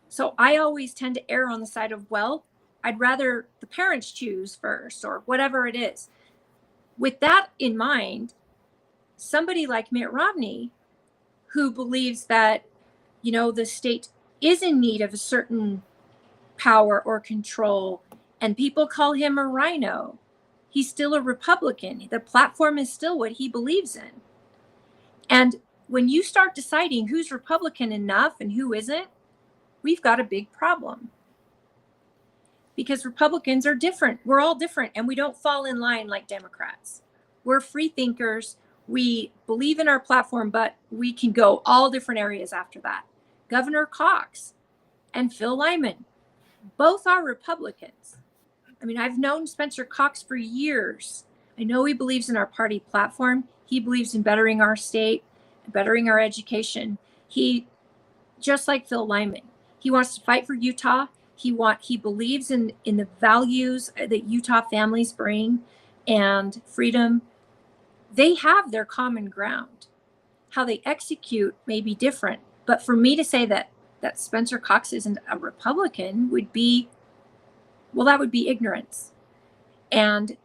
So I always tend to err on the side of, well, I'd rather the parents choose first or whatever it is. With that in mind, somebody like Mitt Romney, who believes that, the state is in need of a certain power or control, and people call him a rhino, he's still a Republican. The platform is still what he believes in. And when you start deciding who's Republican enough and who isn't, we've got a big problem. Because Republicans are different. We're all different, and we don't fall in line like Democrats. We're free thinkers. We believe in our platform, but we can go all different areas after that. Governor Cox and Phil Lyman, both are Republicans. I mean, I've known Spencer Cox for years. I know he believes in our party platform. He believes in bettering our state, bettering our education. He, just like Phil Lyman, he wants to fight for Utah. He believes in the values that Utah families bring and freedom. They have their common ground. How they execute may be different. But for me to say that Spencer Cox isn't a Republican would be, well, that would be ignorance. And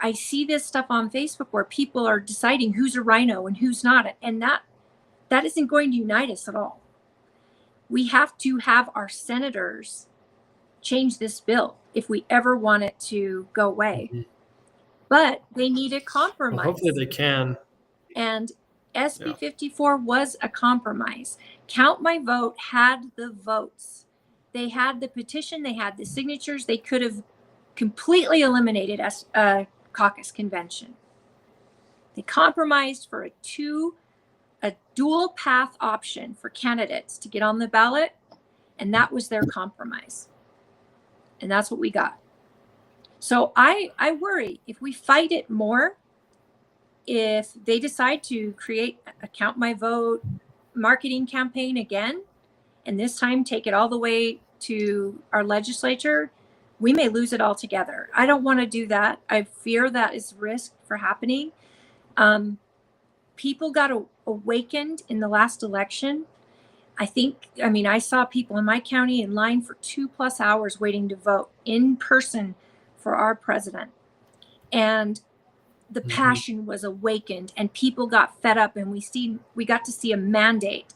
I see this stuff on Facebook where people are deciding who's a rhino and who's not. And that isn't going to unite us at all. We have to have our senators change this bill if we ever want it to go away. Mm-hmm. But they need a compromise. Well, hopefully they can. And SB 54 was a compromise. Count My Vote had the votes. They had the petition. They had the signatures. They could have completely eliminated a caucus convention. They compromised for a dual path option for candidates to get on the ballot. And that was their compromise. And that's what we got. So I worry if we fight it more, if they decide to create a Count My Vote marketing campaign again, and this time take it all the way to our legislature, we may lose it altogether. I don't want to do that. I fear that is risk for happening. People got awakened in the last election. I saw people in my county in line for 2+ hours waiting to vote in person for our president. And the passion was awakened and people got fed up, and we got to see a mandate.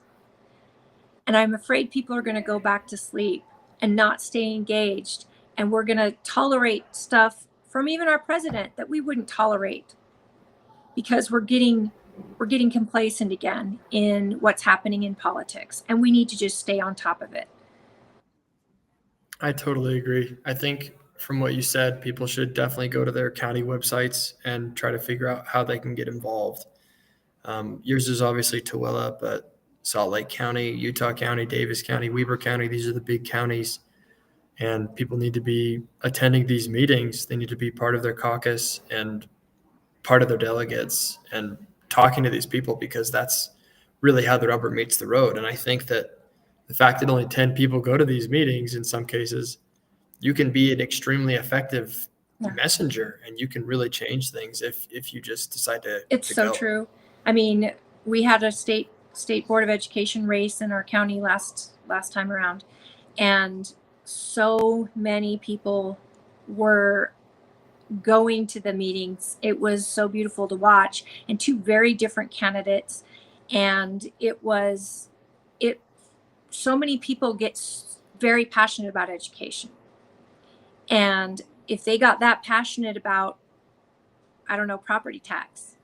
And I'm afraid people are going to go back to sleep and not stay engaged. And we're going to tolerate stuff from even our president that we wouldn't tolerate, because we're getting complacent again in what's happening in politics, and we need to just stay on top of it. I totally agree. I think from what you said, people should definitely go to their county websites and try to figure out how they can get involved. Yours is obviously Tooele, but Salt Lake County, Utah County, Davis County, Weber County, these are the big counties, and people need to be attending these meetings. They need to be part of their caucus and part of their delegates and talking to these people, because that's really how the rubber meets the road. And I think that the fact that only 10 people go to these meetings, in some cases, you can be an extremely effective messenger, and you can really change things if you just decide to. It's so true. I mean, we had a state board of education race in our county last time around, and so many people were going to the meetings. It was so beautiful to watch, and two very different candidates. And so many people get very passionate about education. And if they got that passionate about, I don't know, property tax,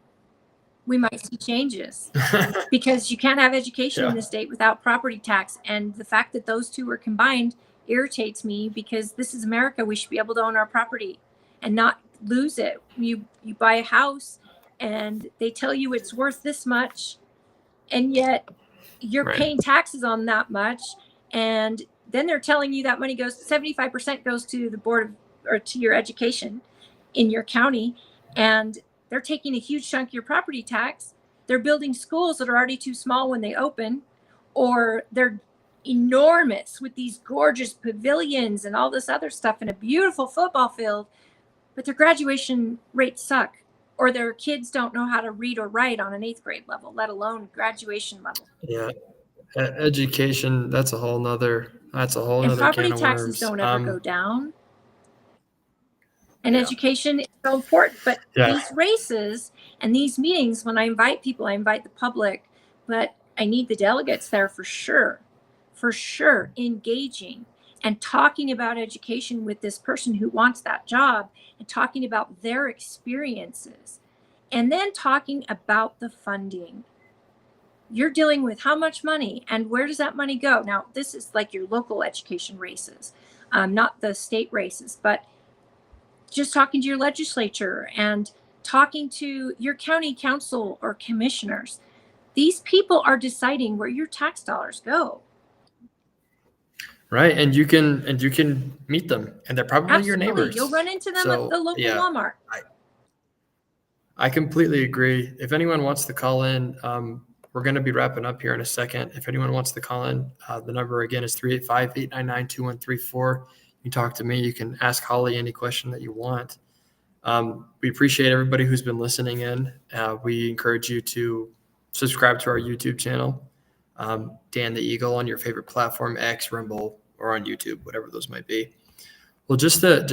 we might see changes, because you can't have education in the state without property tax. And the fact that those two are combined irritates me, because this is America. We should be able to own our property and not lose it. You buy a house and they tell you it's worth this much, and yet you're paying taxes on that much. And then they're telling you that money 75% goes to the board or to your education in your county. And they're taking a huge chunk of your property tax. They're building schools that are already too small when they open, or they're enormous with these gorgeous pavilions and all this other stuff and a beautiful football field, but their graduation rates suck, or their kids don't know how to read or write on an 8th grade level, let alone graduation level. Yeah. Education, that's a whole nother and can of property worms. taxes don't ever go down. And education is so important. But these races and these meetings, when I invite people, I invite the public, but I need the delegates there for sure, engaging and talking about education with this person who wants that job, and talking about their experiences, and then talking about the funding. You're dealing with how much money and where does that money go? Now, this is like your local education races, not the state races, but just talking to your legislature and talking to your county council or commissioners. These people are deciding where your tax dollars go. Right. And you can meet them, and they're probably your neighbors. You'll run into them at the local Walmart. I completely agree. If anyone wants to call in, we're going to be wrapping up here in a second. If anyone wants to call in, the number again is 385-899-2134. You can talk to me. You can ask Holly any question that you want. We appreciate everybody who's been listening in. We encourage you to subscribe to our YouTube channel, Dan the Eagle, on your favorite platform, X, Rumble, or on YouTube, whatever those might be. Well, just to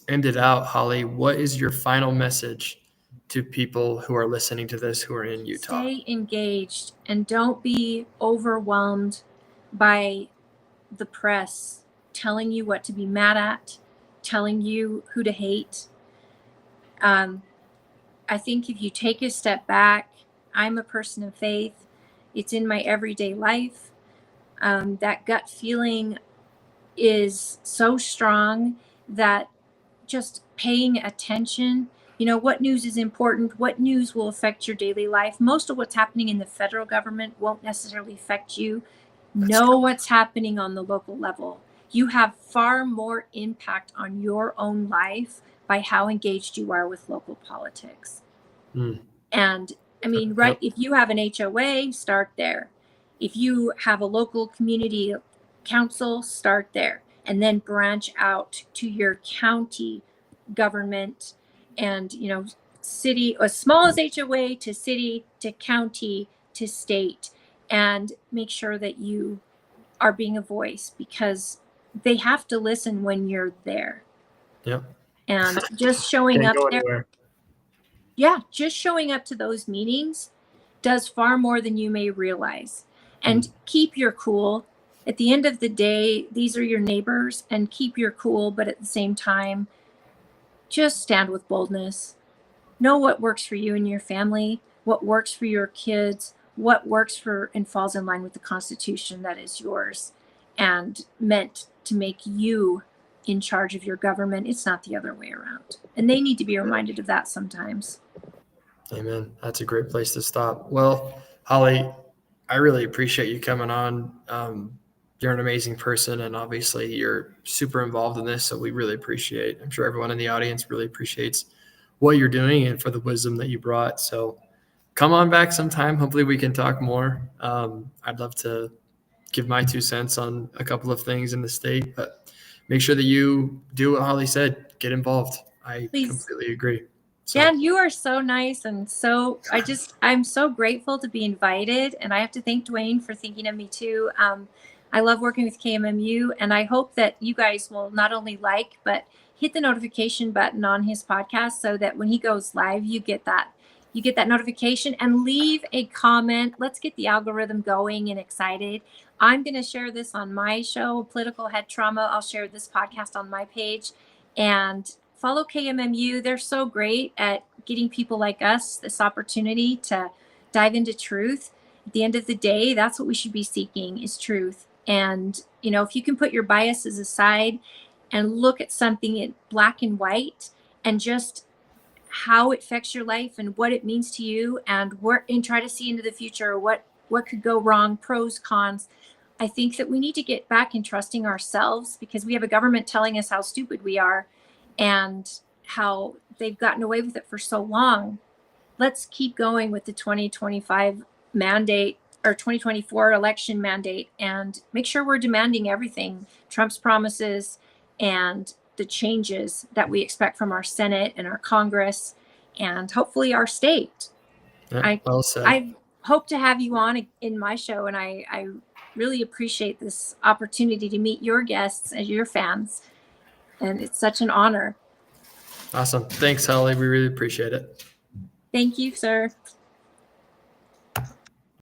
end it out, Holly, what is your final message to people who are listening to this who are in Utah? Stay engaged and don't be overwhelmed by the press telling you what to be mad at, telling you who to hate. I think if you take a step back, I'm a person of faith. It's in my everyday life. That gut feeling is so strong that just paying attention, what news is important, what news will affect your daily life. Most of what's happening in the federal government won't necessarily affect you. Know what's happening on the local level. You have far more impact on your own life by how engaged you are with local politics. And I mean, right, if you have an HOA, start there. If you have a local community council, start there, and then branch out to your county government and, city, as small as HOA to city to county to state, and make sure that you are being a voice, because they have to listen when you're there. Yep. And just showing up there. Anywhere. Yeah, just showing up to those meetings does far more than you may realize. And keep your cool. At the end of the day, these are your neighbors, and keep your cool, but at the same time, just stand with boldness. Know what works for you and your family, what works for your kids, what works for and falls in line with the Constitution that is yours and meant to make you in charge of your government. It's not the other way around. And they need to be reminded of that sometimes. Amen. That's a great place to stop. Well, Holly, I really appreciate you coming on. You're an amazing person, and obviously you're super involved in this, so we really appreciate. I'm sure everyone in the audience really appreciates what you're doing and for the wisdom that you brought. So come on back sometime. Hopefully we can talk more. I'd love to give my 2 cents on a couple of things in the state, but make sure that you do what Holly said. Get involved. I completely agree. So. Dan, you are so nice, and I'm so grateful to be invited, and I have to thank Dwayne for thinking of me too. I love working with KMMU, and I hope that you guys will not only but hit the notification button on his podcast, so that when he goes live, you get that notification, and leave a comment. Let's get the algorithm going and excited. I'm going to share this on my show, Political Head Trauma. I'll share this podcast on my page, and follow KMMU. They're so great at getting people like us this opportunity to dive into truth. At the end of the day, that's what we should be seeking, is truth. And, if you can put your biases aside and look at something in black and white, and just how it affects your life and what it means to you, and try to see into the future, what could go wrong, pros, cons. I think that we need to get back in trusting ourselves, because we have a government telling us how stupid we are and how they've gotten away with it for so long. Let's keep going with the 2025 mandate or 2024 election mandate, and make sure we're demanding everything, Trump's promises and the changes that we expect from our Senate and our Congress, and hopefully our state. Yeah, well said. I hope to have you on in my show, and I really appreciate this opportunity to meet your guests and your fans, and it's such an honor. Awesome. Thanks, Holly. We really appreciate it. Thank you, sir.